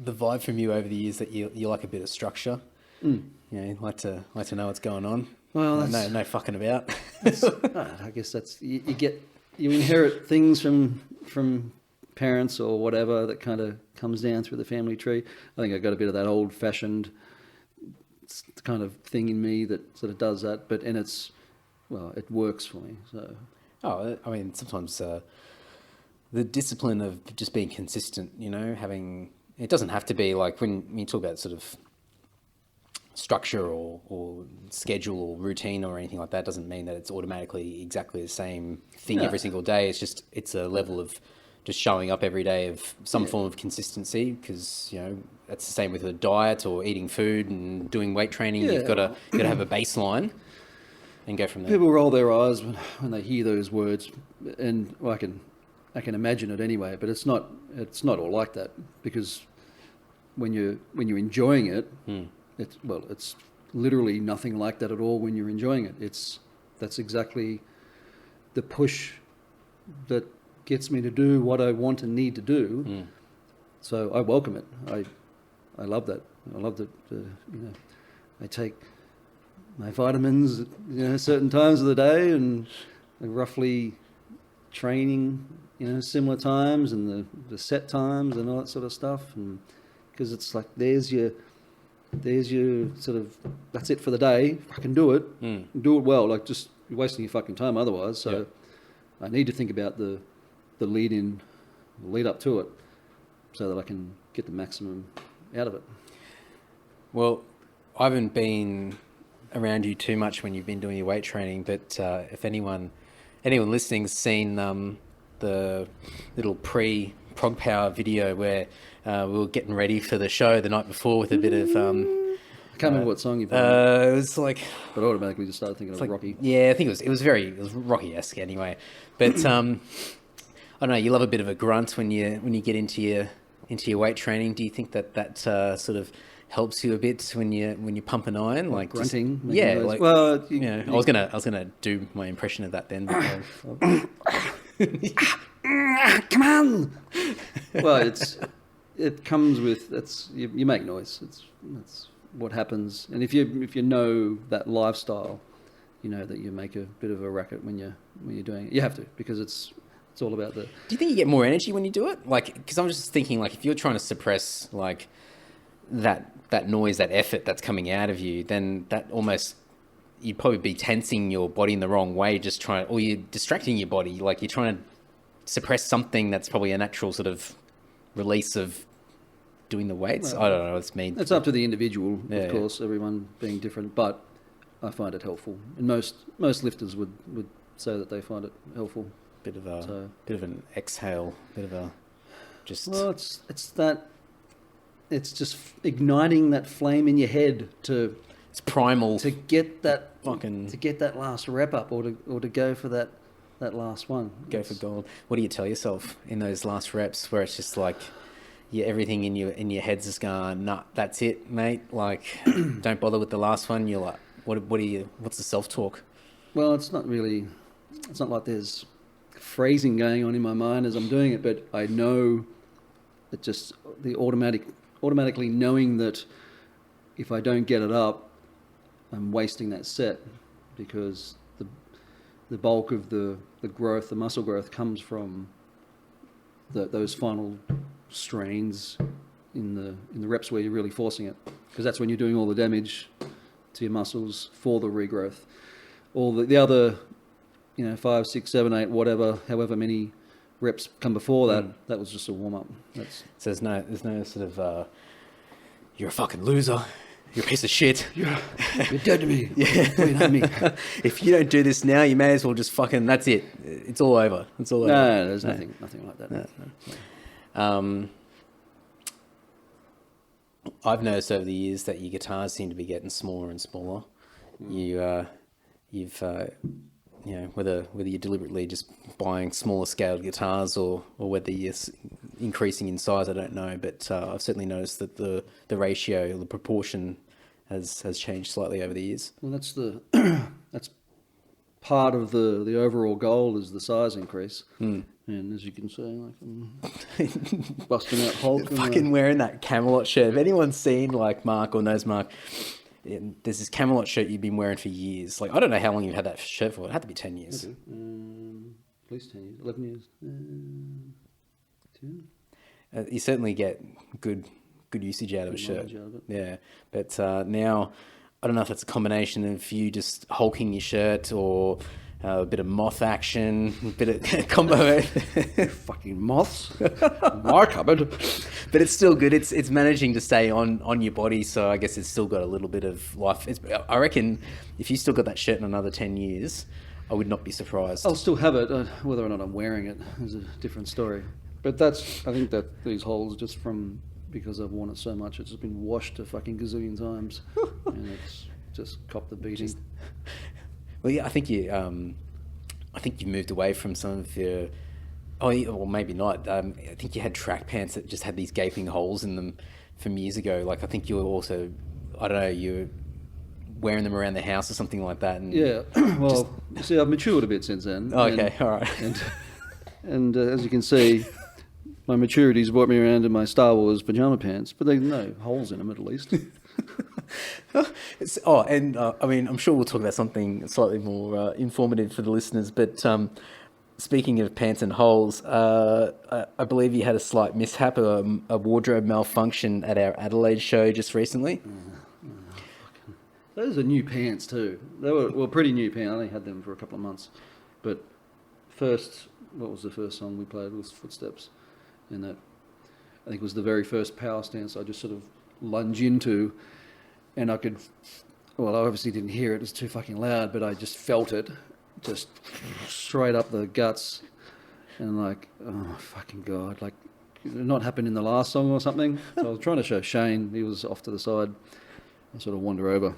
the vibe from you over the years that you like a bit of structure. You know, you like to know what's going on. Well, no fucking about. I guess that's you inherit things from parents or whatever that kind of comes down through the family tree. I think I got a bit of that old-fashioned kind of thing in me that sort of does that, it works for me. So, I mean, sometimes the discipline of just being consistent, you know, it doesn't have to be like when you talk about sort of structure or schedule or routine or anything like that, doesn't mean that it's automatically exactly the same thing every single day. It's a level of just showing up every day of some form of consistency, because, you know, that's the same with a diet or eating food and doing weight training. You've got to have a baseline and go from there. People roll their eyes when they hear those words, and I can imagine it anyway. But it's not all like that, because when you're enjoying it, it's literally nothing like that at all. When you're enjoying it, that's exactly the push that gets me to do what I want and need to do. So I welcome it. I love that. I love that. I take my vitamins, certain times of the day, and roughly training, similar times, and the set times and all that sort of stuff. And because it's like there's your sort of, that's it for the day. I can do it. Do it well. Like, just you're wasting your fucking time otherwise. So I need to think about the lead up to it, so that I can get the maximum out of it. Well, I haven't been around you too much when you've been doing your weight training, but if anyone listening's seen the little pre-prog power video where we were getting ready for the show the night before with a bit of I can't remember what song you played. it was like, but I automatically just started thinking of Rocky. Yeah, I think it was Rocky-esque anyway. But I don't know, you love a bit of a grunt when you get into your weight training. Do you think that sort of helps you a bit when you're pumping iron, like grunting? Like, well, I was gonna do my impression of that then. Come on. Well, it comes with you make noise. That's what happens. And if you know that lifestyle, you know that you make a bit of a racket when you're doing it. You have to, because it's all about the... Do you think you get more energy when you do it? Like, because I'm just thinking, like, if you're trying to suppress like that noise, that effort that's coming out of you, then that almost, you'd probably be tensing your body in the wrong way, or you're distracting your body, like you're trying to suppress something that's probably a natural sort of release of doing the weights. Well, I don't know, it's me. It's up to the individual, of course, everyone being different, but I find it helpful. And most lifters would say that they find it helpful. Bit of an exhale, Well, it's just igniting that flame in your head it's primal to get that last rep up, or to go for that last one. Go for gold. What do you tell yourself in those last reps where it's just like, everything in your head's just going, nah, that's it, mate. Like, don't bother with the last one. You're like, what's the self-talk? Well, it's not like there's phrasing going on in my mind as I'm doing it, but I know that just the automatically knowing that if I don't get it up, I'm wasting that set, because the bulk of the growth, the muscle growth, comes from those final strains in the reps where you're really forcing it, because that's when you're doing all the damage to your muscles for the regrowth. All the other, 5, 6, 7, 8, whatever, however many reps come before that, that was just a warm up. So there's no sort of you're a fucking loser, you're a piece of shit. You're dead to me. Yeah. Wait, hate me. If you don't do this now, you may as well just fucking. That's it. It's all over. It's all over. No, there's nothing like that. No. I've noticed over the years that your guitars seem to be getting smaller and smaller. You've whether you're deliberately just buying smaller scaled guitars or whether you're increasing in size, I don't know. But I've certainly noticed that the ratio, the proportion, has changed slightly over the years. Well, that's part of the overall goal is the size increase. And as you can see, like I'm busting out Hulk. Fucking wearing that Camelot shirt. If anyone's seen like Mark or knows Mark, there's this Camelot shirt you've been wearing for years. Like, I don't know how long you've had that shirt for. It had to be 10 years. At least 10 years. 11 years. 10. You certainly get good usage out of a shirt. Out of it. Yeah. But now, I don't know if it's a combination of you just hulking your shirt or a bit of moth action, a bit of combo. Fucking moths. My cupboard. But it's still good. It's managing to stay on your body, so I guess it's still got a little bit of life. I reckon if you still got that shirt in another 10 years, I would not be surprised. I'll still have it. Whether or not I'm wearing it is a different story. But I think that these holes just from because I've worn it so much, it's just been washed a fucking gazillion times, and it's just copped the beating. Well, yeah, I think you moved away from some of your. Oh, well, maybe not. I think you had track pants that just had these gaping holes in them from years ago. Like, I think you were also, I don't know, you were wearing them around the house or something like that. And yeah. Well, see, I've matured a bit since then. Oh, okay, all right. And as you can see, my maturity's brought me around in my Star Wars pajama pants, but there's no holes in them at least. I mean, I'm sure we'll talk about something slightly more informative for the listeners, but speaking of pants and holes, I believe you had a slight mishap, a wardrobe malfunction at our Adelaide show just recently. Those are new pants too. They were pretty new pants. I only had them for a couple of months. But what was the first song we played? It was Footsteps. And that, I think, was the very first power stance I just sort of lunge into. And I obviously didn't hear it. It was too fucking loud, but I just felt it. Just straight up the guts. And like, oh, fucking God. Like, it not happened in the last song or something. So I was trying to show Shane. He was off to the side. I sort of wander over,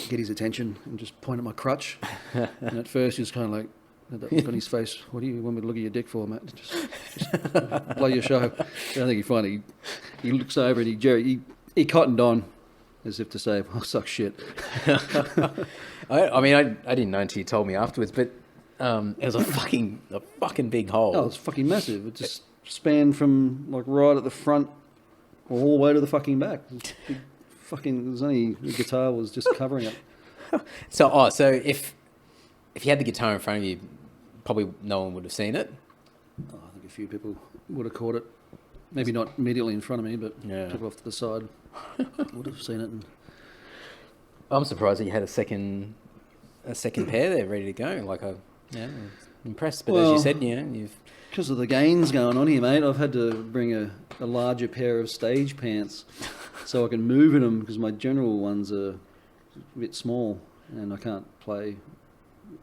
get his attention, and just point at my crutch. And at first he was kind of like, had that look on his face. What do you want me to look at your dick for, mate? Just play your show. And I think he finally, he looks over and he cottoned on, as if to say, "Well, suck shit." I didn't know until you told me afterwards, but it was a fucking big hole. Oh, it was fucking massive. It just spanned from like right at the front all the way to the fucking back. There's only the guitar was just covering it. So if you had the guitar in front of you, probably no one would have seen it. Oh, I think a few people would have caught it. Maybe not immediately in front of me, but people off to the side would have seen it. I'm surprised that you had a second pair there ready to go. Like, I'm impressed. But as you said, you've because of the gains going on here, mate. I've had to bring a larger pair of stage pants so I can move in them because my general ones are a bit small and I can't play,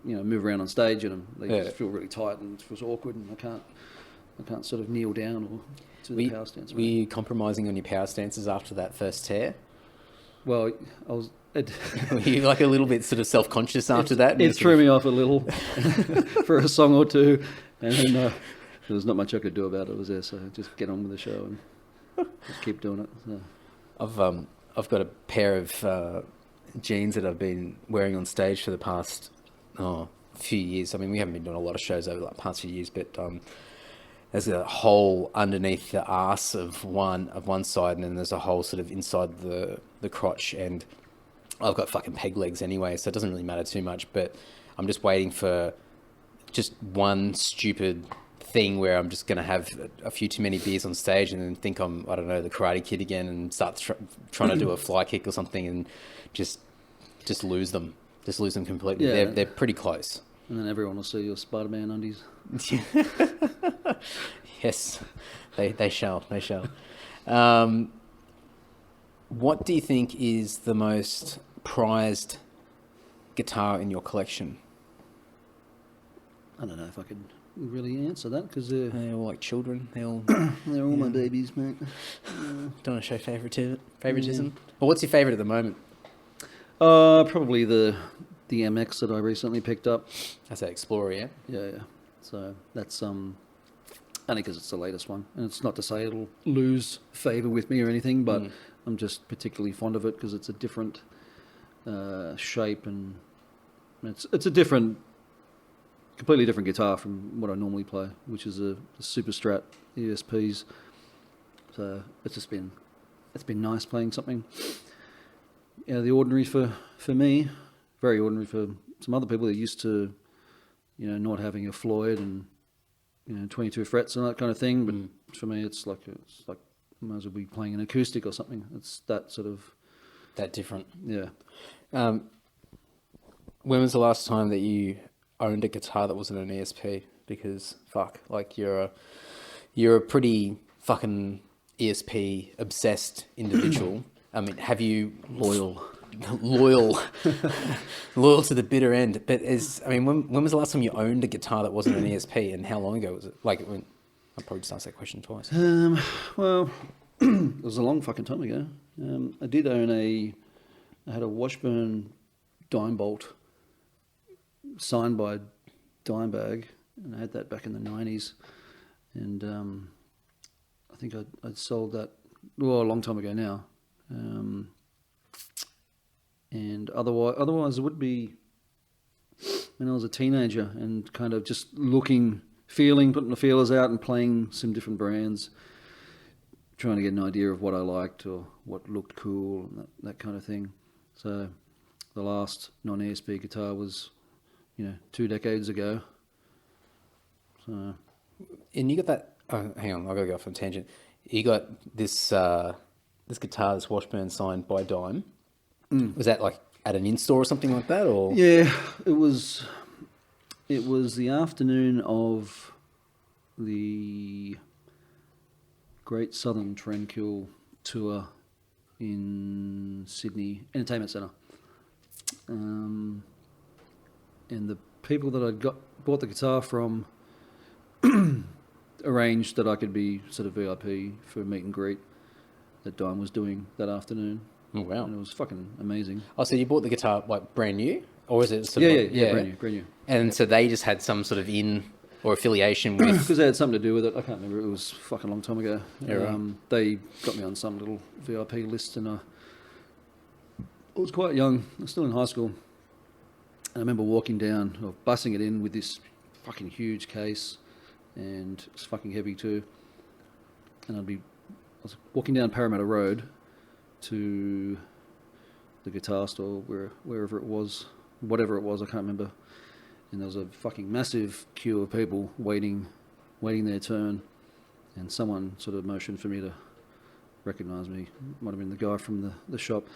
move around on stage in them. They just feel really tight and it feels awkward, and I can't sort of kneel down or do the power stance. Were you compromising on your power stances after that first tear? Well, I was. Were you like a little bit sort of self-conscious after that? It threw me off a little for a song or two, and then there was not much I could do about it. I was there, so just get on with the show and just keep doing it. So. I've got a pair of jeans that I've been wearing on stage for the past few years. I mean, we haven't been doing a lot of shows over the past few years, but there's a hole underneath the arse of one side, and then there's a hole sort of inside the crotch, and I've got fucking peg legs anyway, so it doesn't really matter too much, but I'm just waiting for just one stupid thing where I'm just going to have a few too many beers on stage and then think I don't know, the Karate Kid again and start trying to do a fly kick or something and just lose them. Just lose them completely. Yeah. They're pretty close. And then everyone will see your Spider-Man undies. Yes, they shall. What do you think is the most prized guitar in your collection? I don't know if I could really answer that because they're all like children. They're all my babies, mate. Don't want to show favoritism. Well, what's your favorite at the moment? Probably the MX that I recently picked up. That's that Explorer, yeah? Yeah. So that's only because it's the latest one, and it's not to say it'll lose favour with me or anything, but I'm just particularly fond of it because it's a different shape, and it's a completely different guitar from what I normally play, which is a Super Strat ESPs. So it's been nice playing something out of the ordinary for me, very ordinary for some other people that are used to, not having a Floyd and 22 frets and that kind of thing. But for me, it's like I might as well be playing an acoustic or something. It's that sort of that different. Yeah. When was the last time that you owned a guitar that wasn't an ESP? Because you're a pretty fucking ESP obsessed individual. I mean, have you Loyal to the bitter end? But when was the last time you owned a guitar that wasn't an ESP, and how long ago was it? I'll probably just ask that question twice. Well, it was a long fucking time ago. I did own I had a Washburn Dime Bolt signed by Dimebag, and I had that back in the 90s, and I think I'd sold that a long time ago now. And otherwise it would be when I was a teenager and kind of just putting the feelers out and playing some different brands, trying to get an idea of what I liked or what looked cool and that kind of thing. So the last non-ESP guitar was, 2 decades ago. So. And you got that, hang on, I've got to go off on a tangent. You got this guitar, this Washburn signed by Dime. Was that like at an in-store or something like that, or? Yeah, it was the afternoon of the Great Southern Tranquil tour in Sydney Entertainment Centre, and the people that I bought the guitar from arranged that I could be sort of VIP for a meet and greet that Dime was doing that afternoon. Oh, wow. And it was fucking amazing. Oh, so you bought the guitar, brand new? Or is it sort of brand new. And so they just had some sort of or affiliation with... Because they had something to do with it. I can't remember. It was fucking a long time ago. Yeah, right. They got me on some little VIP list, and I was quite young. I was still in high school. And I remember walking down, or bussing it in with this fucking huge case, and it was fucking heavy too. And I was walking down Parramatta Road to the guitar store, wherever it was, whatever it was, I can't remember. And there was a fucking massive queue of people waiting their turn, and someone sort of motioned for me to recognise me. Might have been the guy from the shop.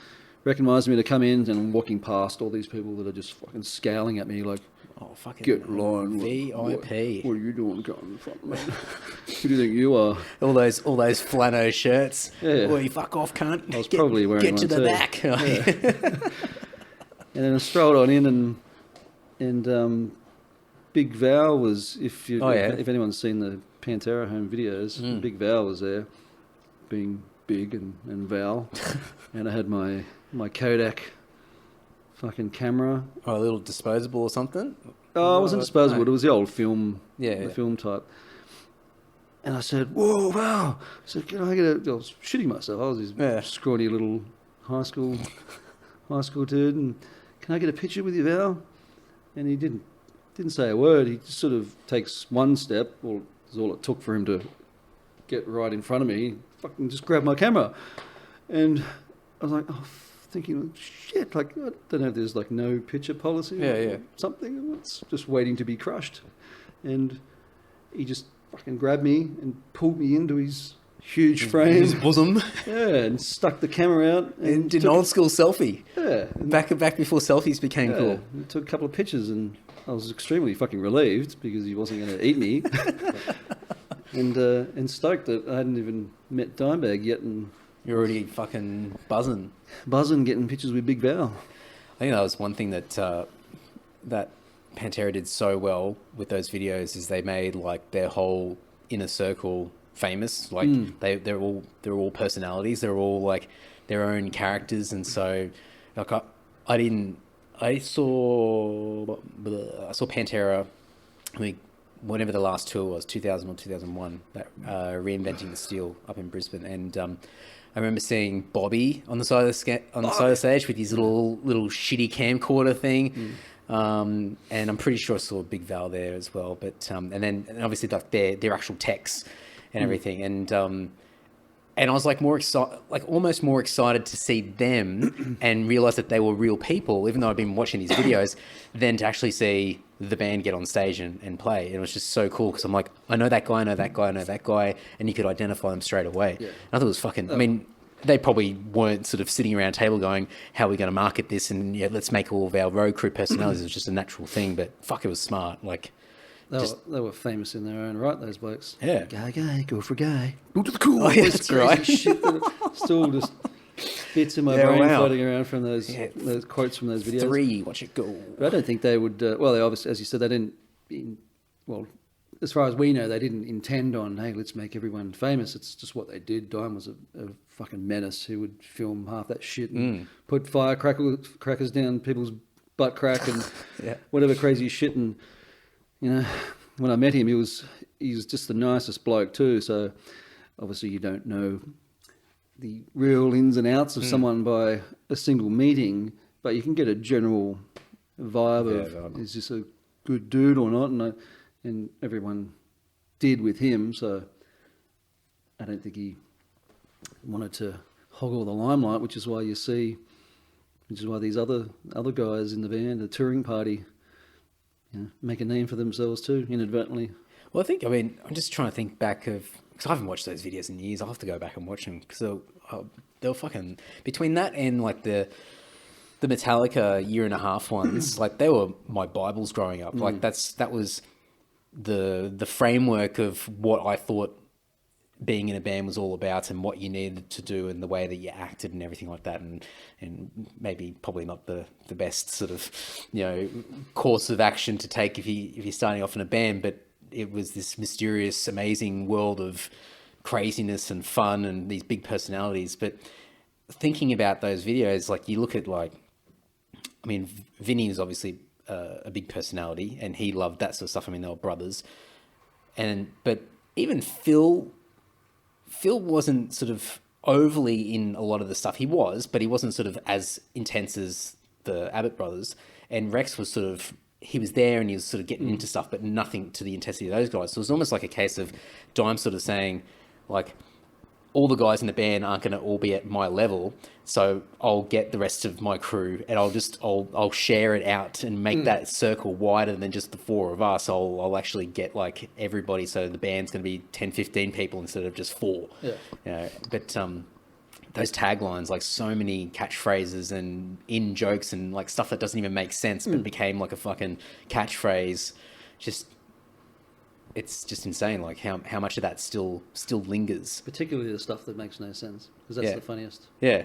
Recognised me to come in, and I'm walking past all these people that are just fucking scowling at me like, oh, fucking get in line. VIP. What are you doing coming in front of me? Who do you think you are? All those flano shirts. Yeah. Well, you fuck off, cunt. I was probably wearing one. Get to the back. Yeah. And then I strolled on in, and Big Val was, if anyone's seen the Pantera home videos, Big Val was there, being big and Val, and I had my Kodak fucking camera. Oh, a little disposable or something? Oh, it wasn't disposable. No. It was the old film, the film type. And I said, "Whoa, wow!" I said, "Can I get a?" I was shitting myself. I was this scrawny little high school dude, and can I get a picture with you, Val? And he didn't say a word. He just sort of takes one step. Well, that's all it took for him to get right in front of me. He fucking just grabbed my camera, and I was like, oh. Thinking, shit, like, I don't know if there's like no picture policy or something. It's just waiting to be crushed. And he just fucking grabbed me and pulled me into his huge frame. His bosom. Yeah, and stuck the camera out. And did an old school selfie. Yeah. Back before selfies became cool. And took a couple of pictures, and I was extremely fucking relieved because he wasn't going to eat me. and stoked that I hadn't even met Dimebag yet, and You're already fucking buzzing. getting pictures with Big Val. I think that was one thing that that Pantera did so well with those videos is they made like their whole inner circle famous. Like they're all personalities. They're all like their own characters, and so like I saw Pantera. I mean, whatever the last tour was, 2000 or 2001, that Reinventing the Steel up in Brisbane, and I remember seeing Bobby on the side of the side of the stage with his little shitty camcorder thing, and I'm pretty sure I saw Big Val there as well. But and obviously like their actual techs and everything, and I was like almost more excited to see them and realize that they were real people, even though I'd been watching these videos, than to actually see the band get on stage and play. And it was just so cool because I'm like, I know that guy, I know that guy, I know that guy, and you could identify them straight away. Yeah. I thought it was fucking. I mean, they probably weren't sort of sitting around a table going, "How are we going to market this?" And yeah, let's make all of our road crew personalities. It was just a natural thing, but fuck, it was smart. Like. They were famous in their own right, those blokes. Yeah. Guy, go for guy. Go to the cool. Oh, yeah, that's right. Shit that still just bits in my brain floating around from those quotes from those videos. 3, watch it go. But I don't think they would, well, they obviously, as you said, they didn't, as far as we know, they didn't intend on, hey, let's make everyone famous. It's just what they did. Dime was a fucking menace who would film half that shit and put firecrackers down people's butt crack and whatever crazy shit. And, you know, when I met him, he was just the nicest bloke too. So obviously you don't know the real ins and outs of someone by a single meeting, but you can get a general vibe of is this a good dude or not, and everyone did with him. So I don't think he wanted to hog all the limelight, which is why these other guys in the band, the touring party, make a name for themselves too, inadvertently. Well, I'm just trying to think back of, because I haven't watched those videos in years. I'll have to go back and watch them because they were fucking, between that and like the Metallica 1.5 year ones, like they were my Bibles growing up. Like that was the framework of what I thought being in a band was all about and what you needed to do and the way that you acted and everything like that, and maybe probably not the best sort of course of action to take if you're starting off in a band, but it was this mysterious, amazing world of craziness and fun and these big personalities. But thinking about those videos, like you look at Vinny is obviously a big personality and he loved that sort of stuff. I mean, they were brothers, but even Phil wasn't sort of overly in a lot of the stuff. He was, but he wasn't sort of as intense as the Abbott brothers. And Rex was sort of, he was there and he was sort of getting into stuff, but nothing to the intensity of those guys. So it was almost like a case of Dime sort of saying, like, all the guys in the band aren't going to all be at my level, so I'll get the rest of my crew and I'll share it out and make that circle wider than just the 4 of us. I'll actually get like everybody, so the band's going to be 10, 15 people instead of just 4. Yeah. But those taglines, like so many catchphrases and in jokes and like stuff that doesn't even make sense, but became like a fucking catchphrase. It's just insane, like how much of that still lingers. Particularly the stuff that makes no sense, because that's the funniest. Yeah.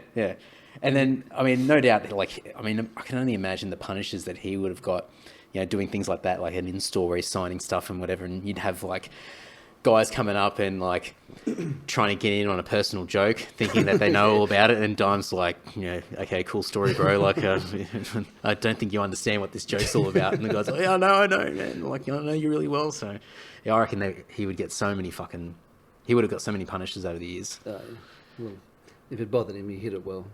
And then, I mean, no doubt, I can only imagine the punishes that he would have got, doing things like that, like an in-store where he's signing stuff and whatever, and you'd have like guys coming up and like trying to get in on a personal joke, thinking that they know all about it, and Dime's like, okay, cool story, bro. Like, I don't think you understand what this joke's all about. And the guy's like, yeah, I know, man. Like, I know you really well. So, yeah, I reckon he would get he would have got so many punishes over the years. Well, if it bothered him, he hit it well.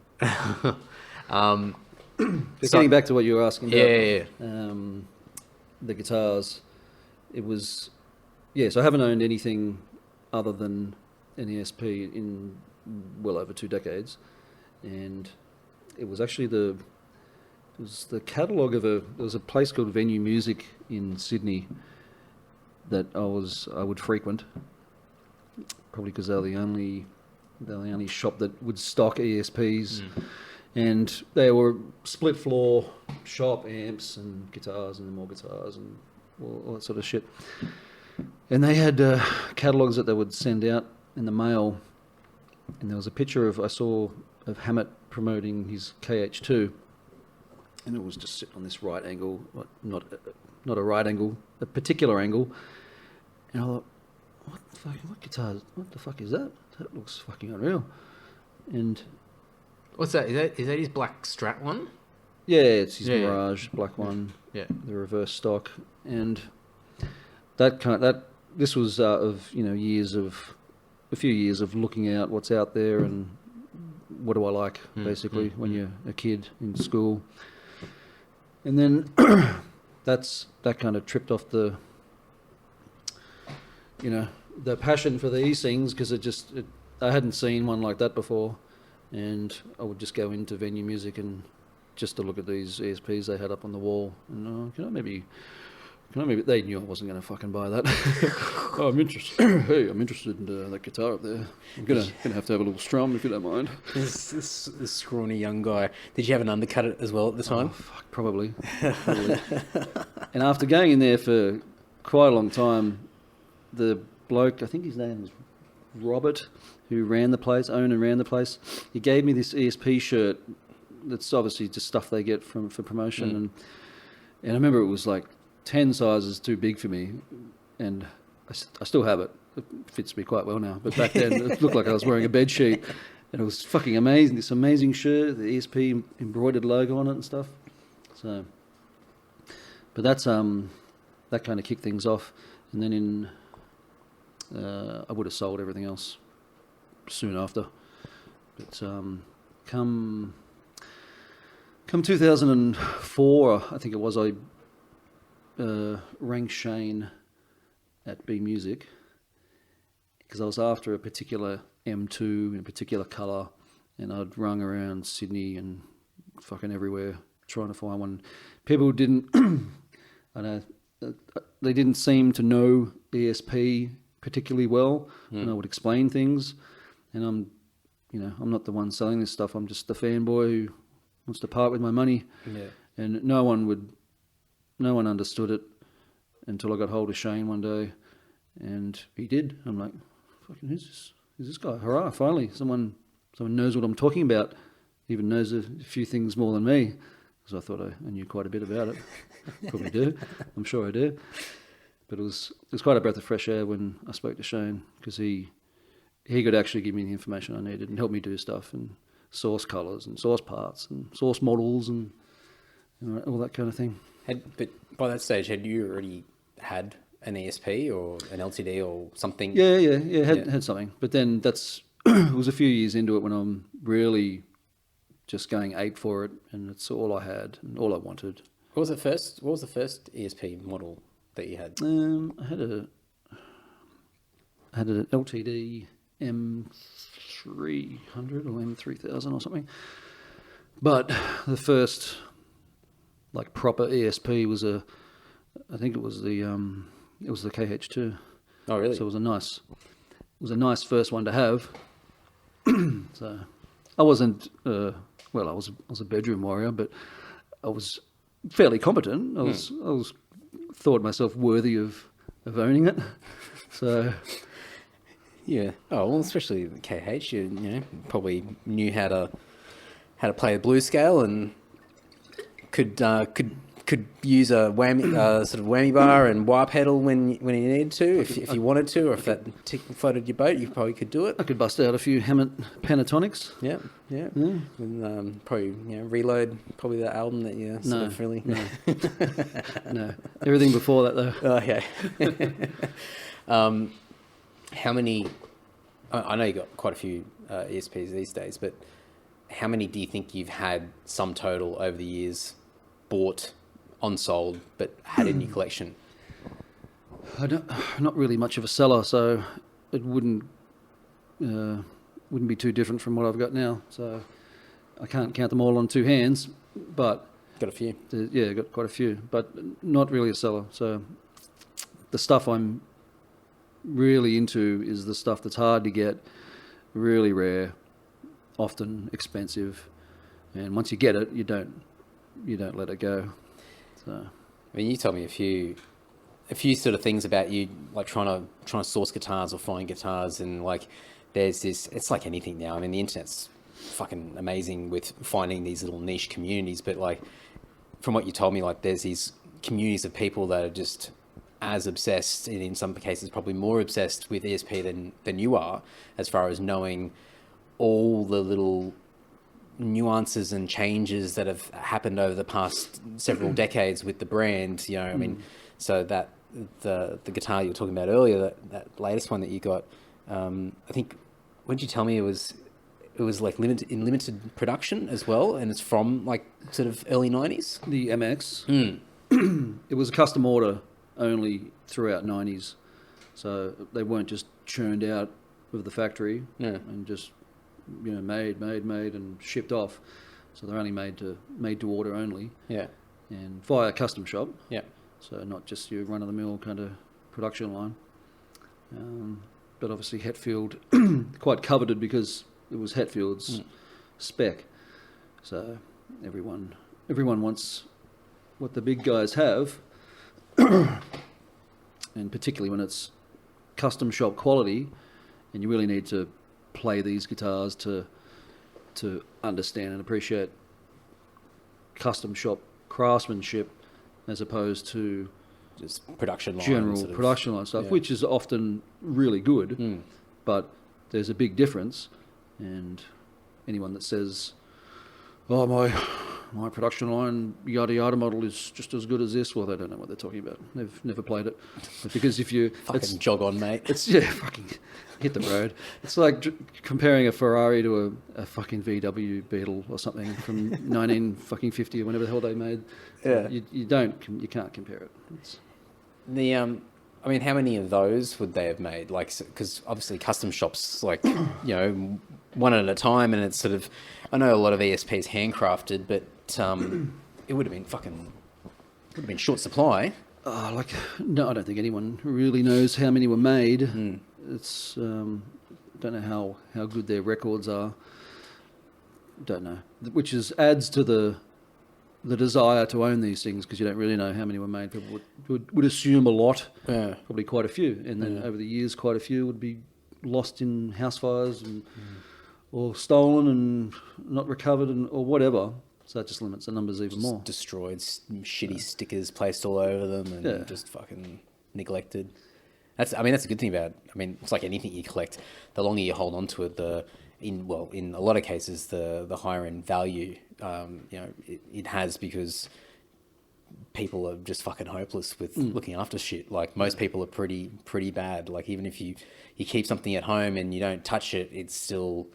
Getting back to what you were asking about, the guitars, it was. Yes, I haven't owned anything other than an ESP in well over 2 decades, and it was actually the catalogue of there was a place called Venue Music in Sydney, that I would frequent, probably because they're the only shop that would stock ESPs, and they were split floor shop, amps and guitars and more guitars and all that sort of shit. And they had catalogues that they would send out in the mail, and there was a picture I saw of Hammett promoting his KH2, and it was just sitting on this right angle, not a right angle, a particular angle, and I thought, what guitar? What the fuck is that? That looks fucking unreal. And what's that? Is that his black Strat one? Yeah, it's his Mirage black one. Yeah, the reverse stock, and this was of a few years of looking out what's out there and what do I like basically when you're a kid in school, and then that kind of tripped off the passion for these things, because I hadn't seen one like that before, and I would just go into venue music and just to look at these ESPs they had up on the wall, and can I maybe they knew I wasn't going to fucking buy that. Oh, I'm interested. Hey, I'm interested in that guitar up there. I'm gonna have to have a little strum if you don't mind. This scrawny young guy. Did you have an undercut as well at the time? Oh, fuck, probably. And after going in there for quite a long time, the bloke, I think his name was Robert, who owned and ran the place, he gave me this ESP shirt that's obviously just stuff they get for promotion, and I remember it was like 10 sizes too big for me, and I still have it. It fits me quite well now, but back then it looked like I was wearing a bed sheet, and it was fucking amazing. This amazing shirt, the ESP embroidered logo on it and stuff. So, but that's that kind of kicked things off, and then I would have sold everything else soon after. But come 2004, I think it was, I rang Shane at B Music because I was after a particular M2 in a particular colour, and I'd rung around Sydney and fucking everywhere trying to find one. People didn't, they didn't seem to know ESP particularly well, and I would explain things, and I'm not the one selling this stuff. I'm just the fanboy who wants to part with my money, and no one understood it until I got hold of Shane one day, and he did. I'm like, fucking who's this guy? Hurrah, finally, someone knows what I'm talking about, even knows a few things more than me, because I thought I knew quite a bit about it. Probably do. I'm sure I do. But it was quite a breath of fresh air when I spoke to Shane, because he could actually give me the information I needed and help me do stuff, and source colours and source parts and source models and all that kind of thing. But by that stage, had you already had an ESP or an LTD or something? Yeah, had something. But then it was a few years into it when I'm really just going ape for it, and it's all I had and all I wanted. What was the first ESP model that you had? I had an LTD M300 or M3000 or something. But the first proper ESP was I think it was the KH2. Oh, really? So it was a nice first one to have. So I wasn't I was a bedroom warrior, but I was fairly competent. I was thought myself worthy of owning it. So yeah. Oh well, especially the KH, you probably knew how to play the blues scale and could use a whammy sort of whammy bar and wah pedal when you needed to, if you wanted to, or if that floated your boat, you probably could do it. I could bust out a few Hammett pentatonics. Yeah. And probably reload the album that you sort of really. No. No, everything before that though. Oh, okay. How many? I know you got quite a few ESPs these days, but how many do you think you've had sum total over the years, bought, unsold, but had in your collection? Not really much of a seller, so it wouldn't be too different from what I've got now. So I can't count them all on two hands, but got a few. Got quite a few, but not really a seller. So the stuff I'm really into is the stuff that's hard to get, really rare, often expensive, and once you get it, you don't let it go. So, I mean, you told me a few sort of things about you, like trying to source guitars or find guitars, and like there's this. It's like anything now. I mean, the internet's fucking amazing with finding these little niche communities, but like from what you told me, like there's these communities of people that are just as obsessed, and in some cases probably more obsessed with ESP than you are, as far as knowing all the little nuances and changes that have happened over the past several decades with the brand. You know, I mean, so that the guitar you were talking about earlier, that latest one that you got, I think, when did you tell me it was like limited production as well, and it's from like sort of early 90s? the MX, it was a custom order only throughout 90s, so they weren't just churned out of the factory and just made and shipped off. So they're only made to order only. Yeah. And via a custom shop. Yeah. So not just your run of the mill kind of production line. But obviously Hetfield quite coveted because it was Hetfield's spec. So everyone wants what the big guys have, and particularly when it's custom shop quality, and you really need to play these guitars to understand and appreciate custom shop craftsmanship as opposed to just production line, general production line stuff, which is often really good, but there's a big difference. And anyone that says, "Oh, my production line yada yada model is just as good as this," well, they don't know what they're talking about. They've never played it. Because if you fucking jog on, mate, it's fucking hit the road. It's like comparing a Ferrari to a fucking VW Beetle or something from 1950 or whenever the hell they made. Yeah, you can't compare it. It's... I mean, how many of those would they have made? Like, because obviously custom shops, like, one at a time, and it's sort of, I know a lot of ESP is handcrafted, but it would have been short supply. No, I don't think anyone really knows how many were made. It's don't know how good their records are. Don't know, which adds to the desire to own these things, because you don't really know how many were made. People would assume a lot, probably quite a few, and then over the years, quite a few would be lost in house fires or stolen and not recovered or whatever. So that just limits the numbers even more. Destroyed, shitty stickers placed all over them, and just fucking neglected. That's a good thing about. I mean, it's like anything you collect. The longer you hold on to it, in a lot of cases, the higher in value, it has, because people are just fucking hopeless with looking after shit. Like, most people are pretty bad. Like, even if you keep something at home and you don't touch it, it still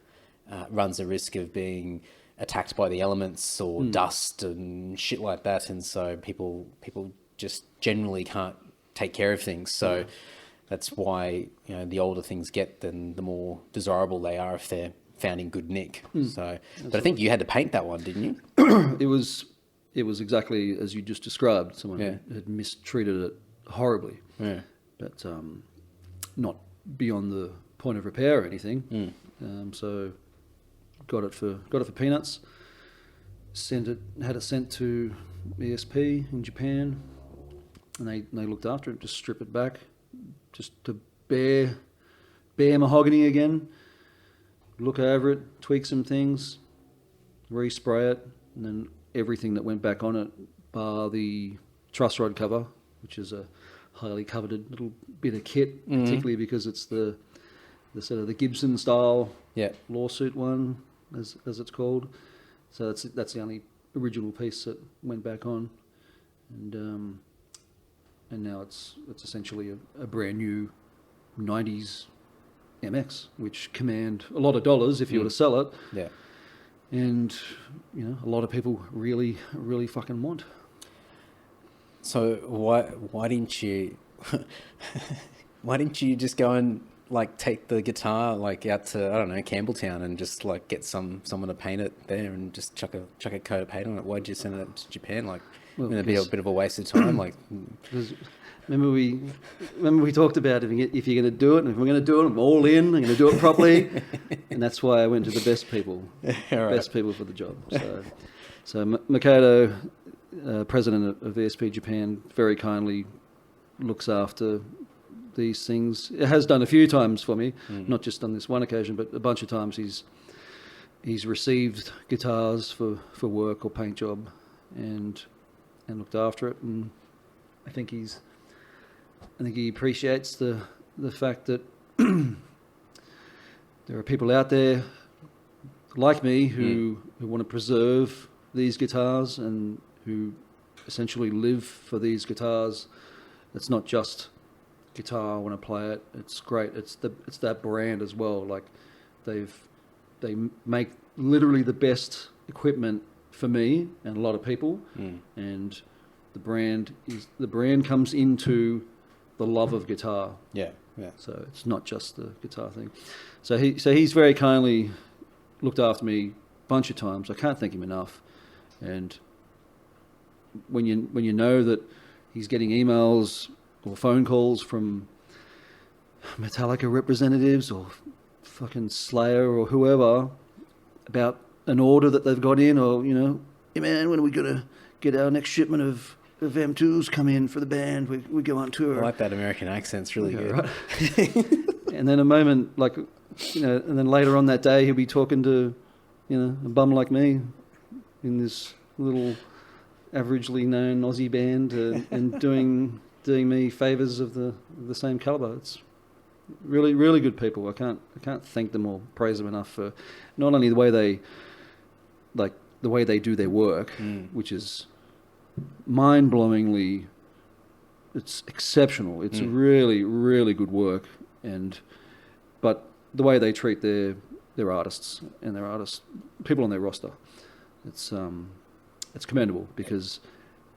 runs a risk of being attacked by the elements or dust and shit like that. And so people just generally can't take care of things. So that's why, the older things get, then the more desirable they are if they're found in good nick. So, but I think you had to paint that one, didn't you? It was exactly as you just described. Someone had mistreated it horribly. Yeah. But not beyond the point of repair or anything. So got it for peanuts. Had it sent to ESP in Japan, and they looked after it. Just strip it back, just to bare mahogany again. Look over it, tweak some things, respray it, and then everything that went back on it, bar the truss rod cover, which is a highly coveted little bit of kit, particularly because it's the sort of the Gibson style lawsuit one, as it's called. So that's the only original piece that went back on, and now it's essentially a brand new 90s MX, which command a lot of dollars if you were to sell it. Yeah. And a lot of people really, really fucking want. So why didn't you just go and like take the guitar like out to, I don't know, Campbelltown, and just like get someone to paint it there and just chuck a coat of paint on it? Why'd you send it to Japan? Like, it'd be a bit of a waste of time. Like, Remember we talked about if you're going to do it, and if we're going to do it, I'm all in. I'm going to do it properly, and that's why I went to the best people, best people for the job. So Makoto, president of ESP Japan, very kindly looks after these things. It has done a few times for me, not just on this one occasion, but a bunch of times he's received guitars for work or paint job, and looked after it, and I think he appreciates the fact that there are people out there like me who want to preserve these guitars and who essentially live for these guitars. It's not just guitar, I want to play it. It's great. It's that brand as well. Like they make literally the best equipment for me and a lot of people, and the brand comes into the love of guitar. Yeah. So it's not just the guitar thing. So he's very kindly looked after me a bunch of times. I can't thank him enough. And when you know that he's getting emails or phone calls from Metallica representatives or fucking Slayer or whoever about an order that they've got in, or hey man, when are we gonna get our next shipment of M2s come in for the band? We go on tour. I like that American accent. It's really good. Right? And then a moment and then later on that day he'll be talking to a bum like me in this little averagely known Aussie band and doing me favors of the same caliber. It's really, really good people. I can't thank them or praise them enough for not only the way they do their work, which is mind-blowingly, it's exceptional. It's really, really good work, but the way they treat their artists and people on their roster, it's commendable, because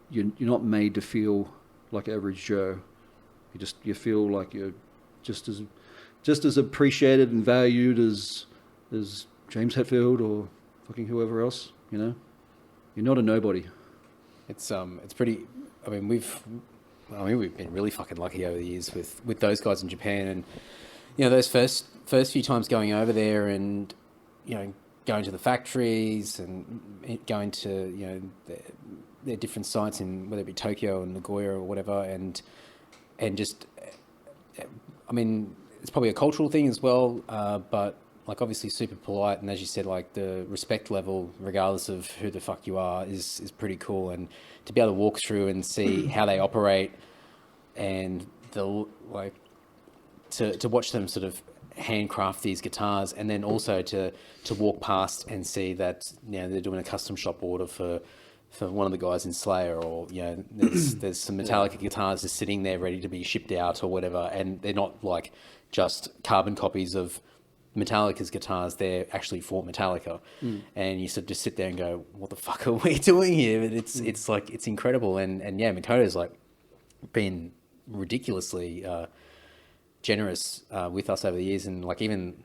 you're not made to feel like average Joe. You feel like you're just as appreciated and valued as James Hetfield or fucking whoever else. You're not a nobody. It's pretty. I mean, we've been really fucking lucky over the years with those guys in Japan, and those first few times going over there, and going to the factories and going to their different sites in whether it be Tokyo and Nagoya or whatever, and just, I mean, it's probably a cultural thing as well, but like obviously super polite, and as you said, like the respect level, regardless of who the fuck you are, is pretty cool. And to be able to walk through and see how they operate, and to watch them sort of handcraft these guitars, and then also to walk past and see that they're doing a custom shop order for one of the guys in Slayer, or there's some Metallica guitars just sitting there ready to be shipped out or whatever, and they're not like just carbon copies of Metallica's guitars, they're actually for Metallica. And you sort of just sit there and go, what the fuck are we doing here? But it's like, it's incredible. And Makoto's like been ridiculously generous with us over the years. And like even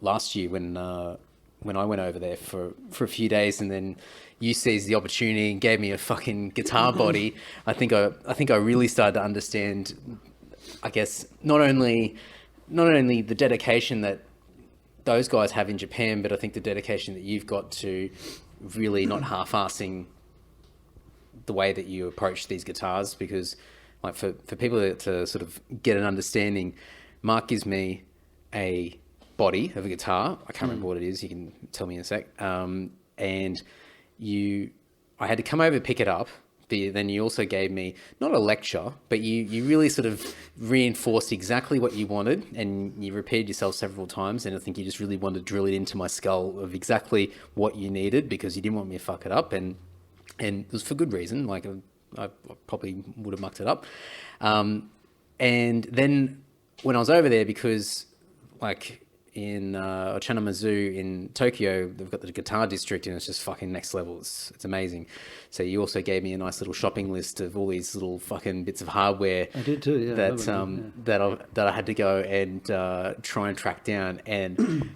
last year when I went over there for a few days, and then you seized the opportunity and gave me a fucking guitar body, I think I really started to understand, I guess, not only the dedication that those guys have in Japan, but I think the dedication that you've got to really not half-assing the way that you approach these guitars. Because like for people to sort of get an understanding, Mark gives me a body of a guitar. I can't remember what it is. You can tell me in a sec. And I had to come over, pick it up. Then you also gave me, not a lecture, but you really sort of reinforced exactly what you wanted, and you repeated yourself several times, and I think you just really wanted to drill it into my skull of exactly what you needed, because you didn't want me to fuck it up, and it was for good reason. Like I probably would have mucked it up. And then when I was over there, because like in Ochanamazu in Tokyo, they've got the guitar district, and it's just fucking next level. It's amazing. So you also gave me a nice little shopping list of all these little fucking bits of hardware. I did too, yeah. That I had to go and try and track down. And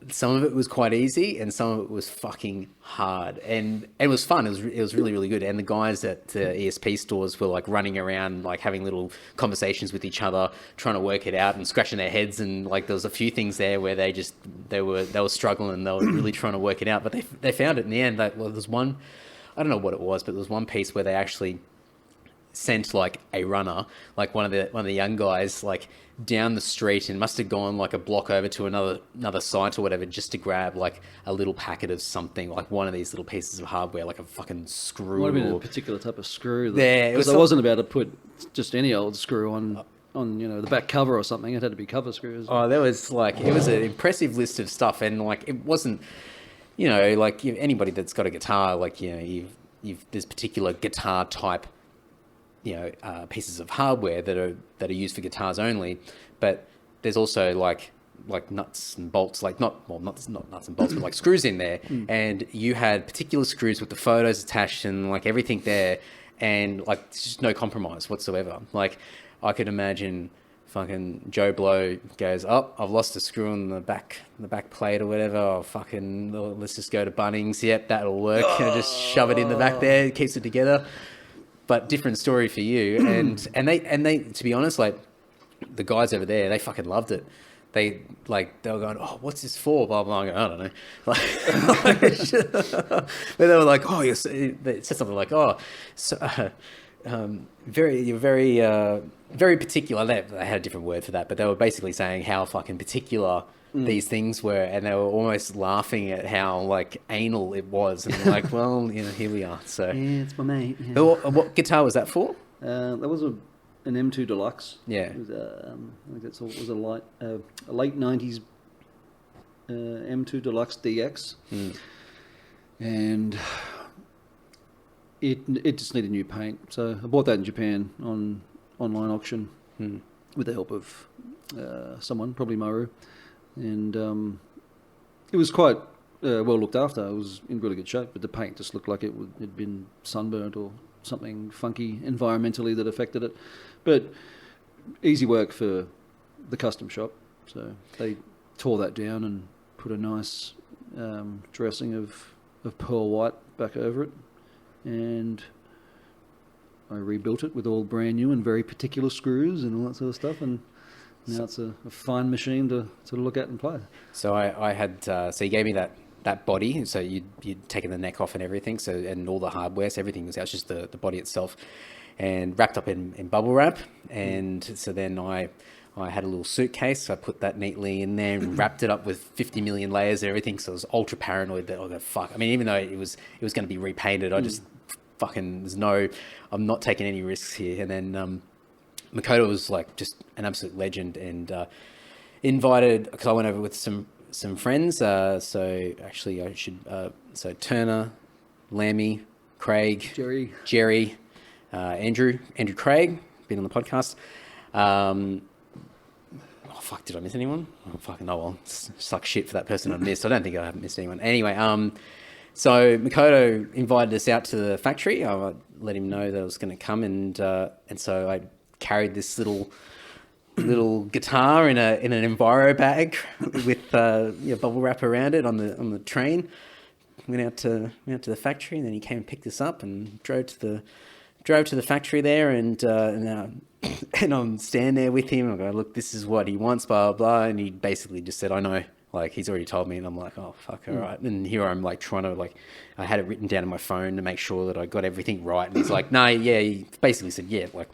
some of it was quite easy and some of it was fucking hard, and it was fun. It was really, really good. And the guys at the ESP stores were like running around, like having little conversations with each other, trying to work it out and scratching their heads. And like there was a few things there where they were struggling and they were really trying to work it out, but they found it in the end. Like, well, there's one, I don't know what it was, but there was one piece where they actually sent like a runner, like one of the young guys, like down the street, and must have gone like a block over to another site or whatever, just to grab like a little packet of something, like one of these little pieces of hardware, like a fucking screw. Might have been a particular type of screw. There, because I wasn't about to put just any old screw on the back cover or something. It had to be cover screws. Oh, there was like, it was an impressive list of stuff, and like it wasn't, like anybody that's got a guitar, like there's particular guitar type pieces of hardware that are used for guitars only, but there's also like nuts and bolts, like not nuts and bolts, but like screws in there. And you had particular screws with the photos attached and like everything there, and like just no compromise whatsoever. Like I could imagine fucking Joe Blow goes, oh, I've lost a screw on the back plate or whatever. Oh, fucking, let's just go to Bunnings. Yep, that'll work. Just shove it in the back there. It keeps it together. But different story for you. And they, to be honest, like the guys over there, they fucking loved it. They were going, oh, what's this for? Blah, blah, blah. I don't know. But they were like, oh, yes. They said something like, oh, so, you're very particular. They had a different word for that, but they were basically saying how fucking particular these things were, and they were almost laughing at how like anal it was. And I'm like, well, here we are. So yeah, it's my mate. Yeah. But what guitar was that for? That was an M2 Deluxe. Yeah, it was, I think it was a late '90s M2 Deluxe DX, and it just needed new paint. So I bought that in Japan on online auction with the help of someone, probably Maru. And it was quite well looked after. It was in really good shape, but the paint just looked like it had been sunburnt or something funky environmentally that affected it. But easy work for the custom shop. So they tore that down and put a nice dressing of pearl white back over it. And I rebuilt it with all brand new and very particular screws and all that sort of stuff. And now it's a fine machine to look at and play. So I had, so you gave me that body, so you'd taken the neck off and everything, so, and all the hardware, so everything was out, just the body itself, and wrapped up in bubble wrap. And so then I had a little suitcase, so I put that neatly in there and wrapped it up with 50 million layers and everything, so I was ultra paranoid that, oh, fuck. I mean, even though it was going to be repainted, I just fucking, I'm not taking any risks here. And then Makoto was like just an absolute legend, and invited, because I went over with some friends. So actually I should, so Turner, Lammy, Craig, Jerry, Andrew Craig, been on the podcast. Oh fuck, did I miss anyone? Oh fucking, oh well, suck shit for that person I missed. I don't think I haven't missed anyone. Anyway, so Makoto invited us out to the factory. I let him know that I was going to come, and so I carried this little guitar in an Enviro bag with bubble wrap around it on the train. Went out to the factory, and then he came and picked us up and drove to the factory there, and I'm standing there with him. I go, look, this is what he wants, blah blah blah, and he basically just said, I know. Like, he's already told me, and I'm like, oh, fuck, all right. And here I'm, like, trying to, like, I had it written down on my phone to make sure that I got everything right. And he's like, no, yeah, he basically said, yeah, like,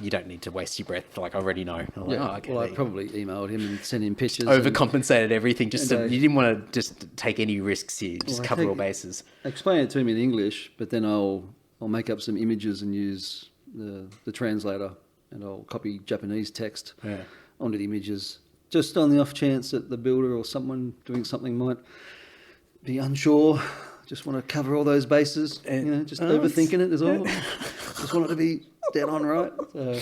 you don't need to waste your breath. Like, I already know. I'm like, oh, okay. Well, I probably emailed him and sent him pictures. Overcompensated everything. Just so you didn't want to just take any risks here. Just cover all bases. Explain it to him in English, but then I'll make up some images and use the translator, and I'll copy Japanese text onto the images. Just on the off chance that the builder or someone doing something might be unsure. Just want to cover all those bases. Just overthinking it is all. Just want it to be dead on right. So.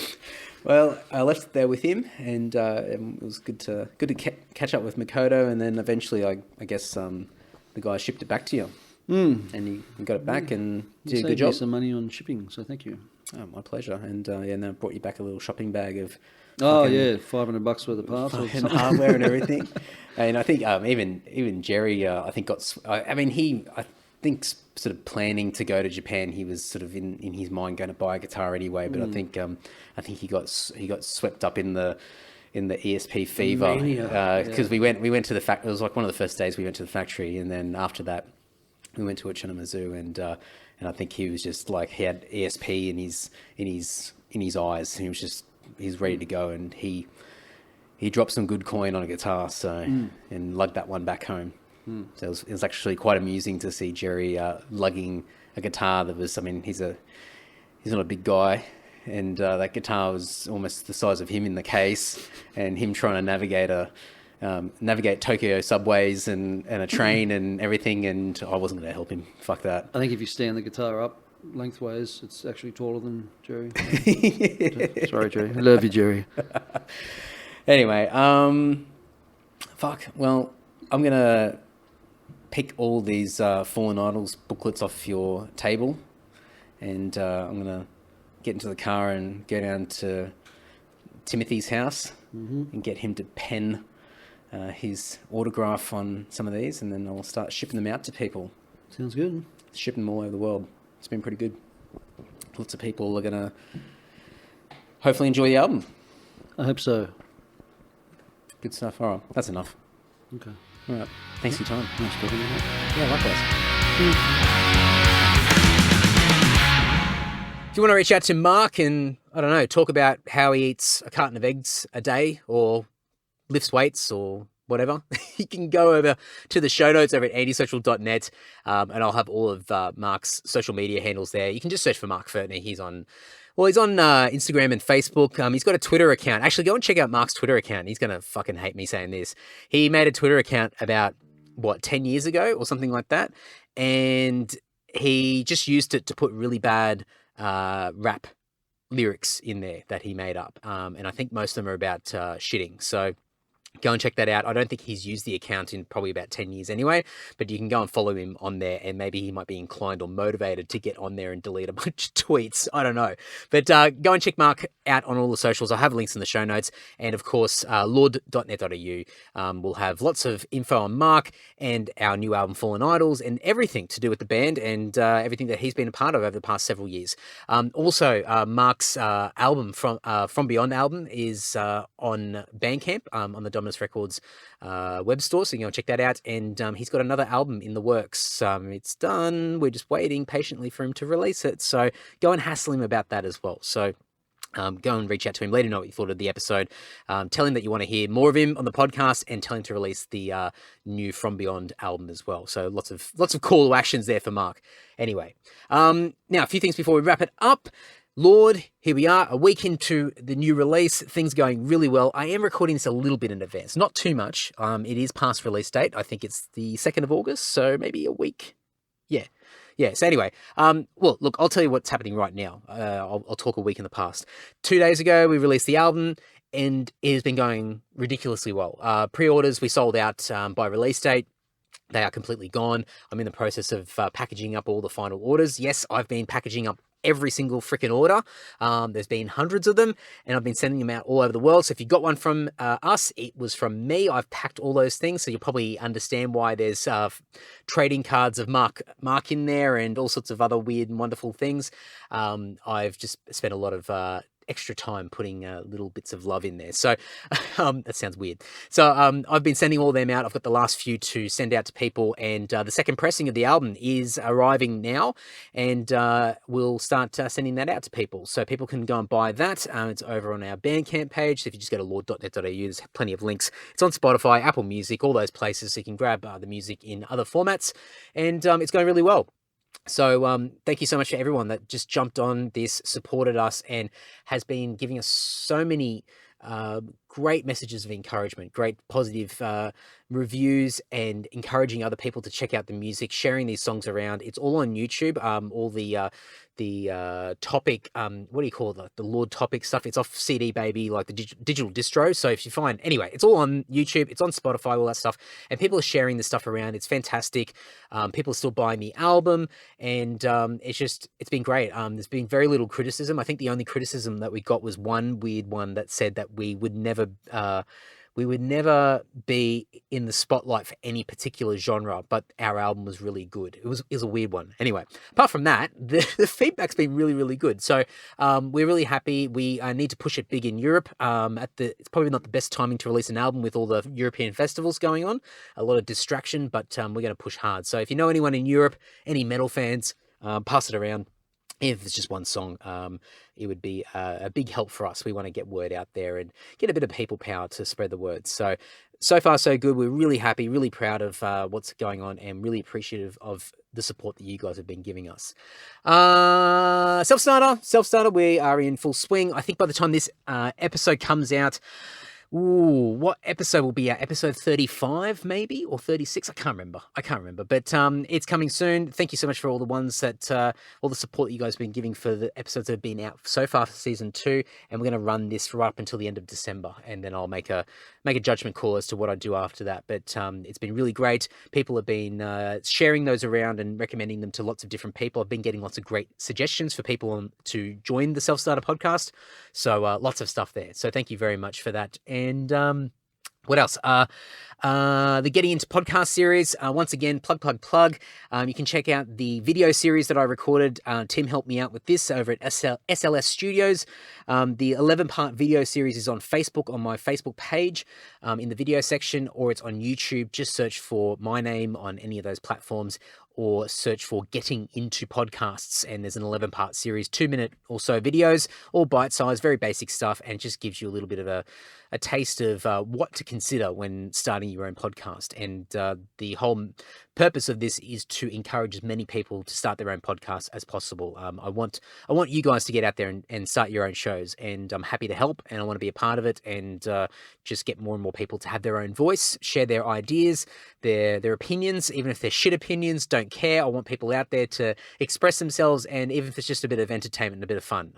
Well, I left it there with him, and it was good to catch up with Makoto, and then eventually, I guess the guy shipped it back to you, and you got it back and did a good job. Saved me some money on shipping, so thank you. Oh, my pleasure. And and I brought you back a little shopping bag of Oh yeah, $500 worth of parts or fucking something. hardware and everything. And I think even Jerry, I think I think sort of planning to go to Japan. He was sort of in his mind going to buy a guitar anyway. But I think he got swept up in the ESP fever because we went to the factory. It was like one of the first days we went to the factory, and then after that we went to Uchinama Zoo, and I think he was just like, he had ESP in his eyes, and he's ready to go, and he dropped some good coin on a guitar, and lugged that one back home. So it was actually quite amusing to see Jerry lugging a guitar that was, I mean, he's not a big guy, and that guitar was almost the size of him in the case, and him trying to navigate Tokyo subways and a train and everything, and I wasn't going to help him. Fuck that. I think if you stand the guitar up lengthways, it's actually taller than Jerry. Sorry, Jerry. I love you, Jerry. Anyway, fuck. Well, I'm going to pick all these Fallen Idols booklets off your table, and I'm going to get into the car and go down to Timothy's house and get him to pen his autograph on some of these, and then I'll start shipping them out to people. Sounds good. Shipping them all over the world. It's been pretty good. Lots of people are going to hopefully enjoy the album. I hope so. Good stuff. All right, that's enough. Okay. All right. Thanks for your time. Nice talking to you. Yeah, likewise. If you want to reach out to Mark and, I don't know, talk about how he eats a carton of eggs a day or lifts weights or whatever, you can go over to the show notes over at antisocial.net, and I'll have all of Mark's social media handles there. You can just search for Mark Furtner. He's on Instagram and Facebook. He's got a Twitter account. Actually, go and check out Mark's Twitter account. He's going to fucking hate me saying this. He made a Twitter account about, 10 years ago or something like that, and he just used it to put really bad rap lyrics in there that he made up. And I think most of them are about shitting. So go and check that out. I don't think he's used the account in probably about 10 years anyway, but you can go and follow him on there, and maybe he might be inclined or motivated to get on there and delete a bunch of tweets. I don't know. But go and check Mark out on all the socials. I'll have links in the show notes. And of course, lord.net.au will have lots of info on Mark and our new album, Fallen Idols, and everything to do with the band and everything that he's been a part of over the past several years. Also, Mark's album, FromBeyond album, is on Bandcamp, on the Dominus Records web store, so you can go check that out. And he's got another album in the works. It's done. We're just waiting patiently for him to release it. So go and hassle him about that as well. So go and reach out to him. Let him know what you thought of the episode. Tell him that you want to hear more of him on the podcast, and tell him to release the new From Beyond album as well. So lots of call to actions there for Mark. Anyway, now a few things before we wrap it up. Lord, here we are, a week into the new release. Things going really well. I am recording this a little bit in advance, not too much. It is past release date. I think it's the 2nd of August, so maybe a week. Yeah. So anyway, well, look, I'll tell you what's happening right now. I'll talk a week in the past. 2 days ago, we released the album, and it has been going ridiculously well. Pre-orders, we sold out by release date. They are completely gone. I'm in the process of packaging up all the final orders. Yes, I've been packaging up every single freaking order. There's been hundreds of them, and I've been sending them out all over the world. So if you got one from us, it was from me. I've packed all those things, so you'll probably understand why there's trading cards of Mark in there and all sorts of other weird and wonderful things. I've just spent a lot of extra time putting little bits of love in there. So that sounds weird. So I've been sending all them out. I've got the last few to send out to people, and the second pressing of the album is arriving now, and we'll start sending that out to people. So people can go and buy that. It's over on our Bandcamp page. So if you just go to lord.net.au, there's plenty of links. It's on Spotify, Apple Music, all those places, so you can grab the music in other formats, and it's going really well. So thank you so much to everyone that just jumped on this, supported us, and has been giving us so many great messages of encouragement, great positive reviews and encouraging other people to check out the music, sharing these songs around. It's all on YouTube. All the topic, what do you call it? The Lord topic stuff. It's off CD Baby, like the digital distro. So if you find, anyway, it's all on YouTube. It's on Spotify, all that stuff. And people are sharing this stuff around. It's fantastic. People are still buying the album, and it's been great. There's been very little criticism. I think the only criticism that we got was one weird one that said that we would never be in the spotlight for any particular genre, but our album was really good. It was a weird one. Anyway, apart from that, the feedback's been really, really good. So we're really happy. We need to push it big in Europe. It's probably not the best timing to release an album with all the European festivals going on. A lot of distraction, but we're going to push hard. So if you know anyone in Europe, any metal fans, pass it around. If it's just one song, it would be a big help for us. We want to get word out there and get a bit of people power to spread the word. So far, so good. We're really happy, really proud of what's going on, and really appreciative of the support that you guys have been giving us. Self-starter, we are in full swing. I think by the time this episode comes out, what episode will be out? Episode 35 maybe, or 36? I can't remember, but it's coming soon. Thank you so much for all the ones that all the support that you guys have been giving for the episodes that have been out so far for season 2, and we're going to run this right up until the end of December, and then I'll make a judgment call as to what I do after that. But it's been really great. People have been sharing those around and recommending them to lots of different people. I've been getting lots of great suggestions for people to join the Self-Starter podcast, so lots of stuff there. So thank you very much for that. And what else? The Getting Into Podcast series. Once again, plug. You can check out the video series that I recorded. Tim helped me out with this over at SLS Studios. The 11-part video series is on Facebook, on my Facebook page, in the video section, or it's on YouTube. Just search for my name on any of those platforms, or search for Getting Into Podcasts, and there's an 11-part series, 2-minute or so videos, all bite-sized, very basic stuff, and it just gives you a little bit of a taste of what to consider when starting your own podcast. And the whole purpose of this is to encourage as many people to start their own podcasts as possible. I want you guys to get out there and start your own shows, and I'm happy to help, and I want to be a part of it, and just get more and more people to have their own voice, share their ideas, their opinions, even if they're shit opinions, don't care. I want people out there to express themselves, and even if it's just a bit of entertainment and a bit of fun.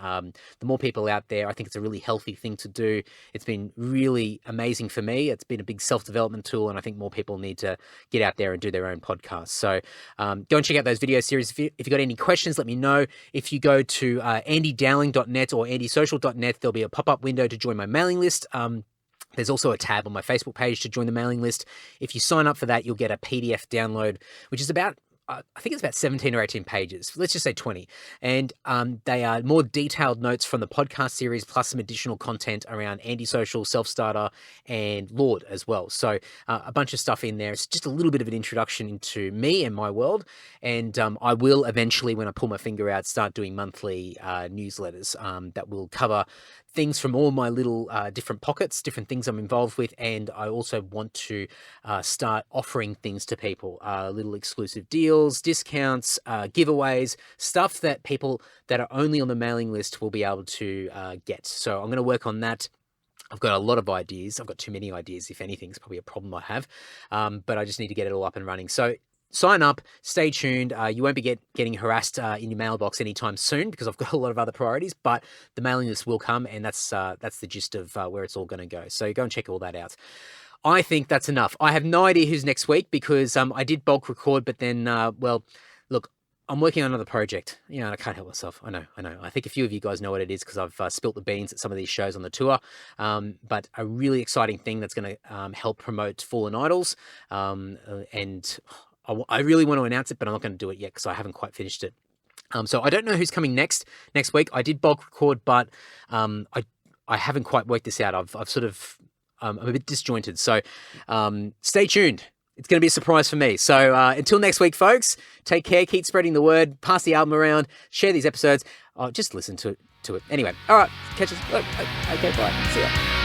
The more people out there, I think it's a really healthy thing to do. It's been really amazing for me. It's been a big self-development tool, and I think more people need to get out there and do their own podcasts. So go and check out those video series. If you've got any questions, let me know. If you go to andydowling.net or andysocial.net, there'll be a pop-up window to join my mailing list. There's also a tab on my Facebook page to join the mailing list. If you sign up for that, you'll get a PDF download, which is about, I think it's about 17 or 18 pages. Let's just say 20. And they are more detailed notes from the podcast series, plus some additional content around Antisocial, Self-Starter, and Lord as well. So a bunch of stuff in there. It's just a little bit of an introduction into me and my world. And I will eventually, when I pull my finger out, start doing monthly newsletters that will cover things from all my little different pockets, different things I'm involved with. And I also want to start offering things to people, little exclusive deals, discounts, giveaways, stuff that people that are only on the mailing list will be able to get. So I'm going to work on that. I've got a lot of ideas. I've got too many ideas, if anything. It's probably a problem I have. But I just need to get it all up and running. So sign up, stay tuned. You won't be getting harassed in your mailbox anytime soon, because I've got a lot of other priorities, but the mailing list will come, and that's the gist of where it's all going to go. So go and check all that out. I think that's enough. I have no idea who's next week, because I did bulk record, but then, look, I'm working on another project. I can't help myself. I know. I think a few of you guys know what it is, because I've spilt the beans at some of these shows on the tour. But a really exciting thing that's going to help promote Fallen Idols. And I really want to announce it, but I'm not going to do it yet because I haven't quite finished it. So I don't know who's coming next week. I did bulk record, but I haven't quite worked this out. I've sort of, I'm a bit disjointed. So stay tuned. It's going to be a surprise for me. So until next week, folks, take care. Keep spreading the word. Pass the album around. Share these episodes. Just listen to it. Anyway, all right. Catch us. Okay, bye. See ya.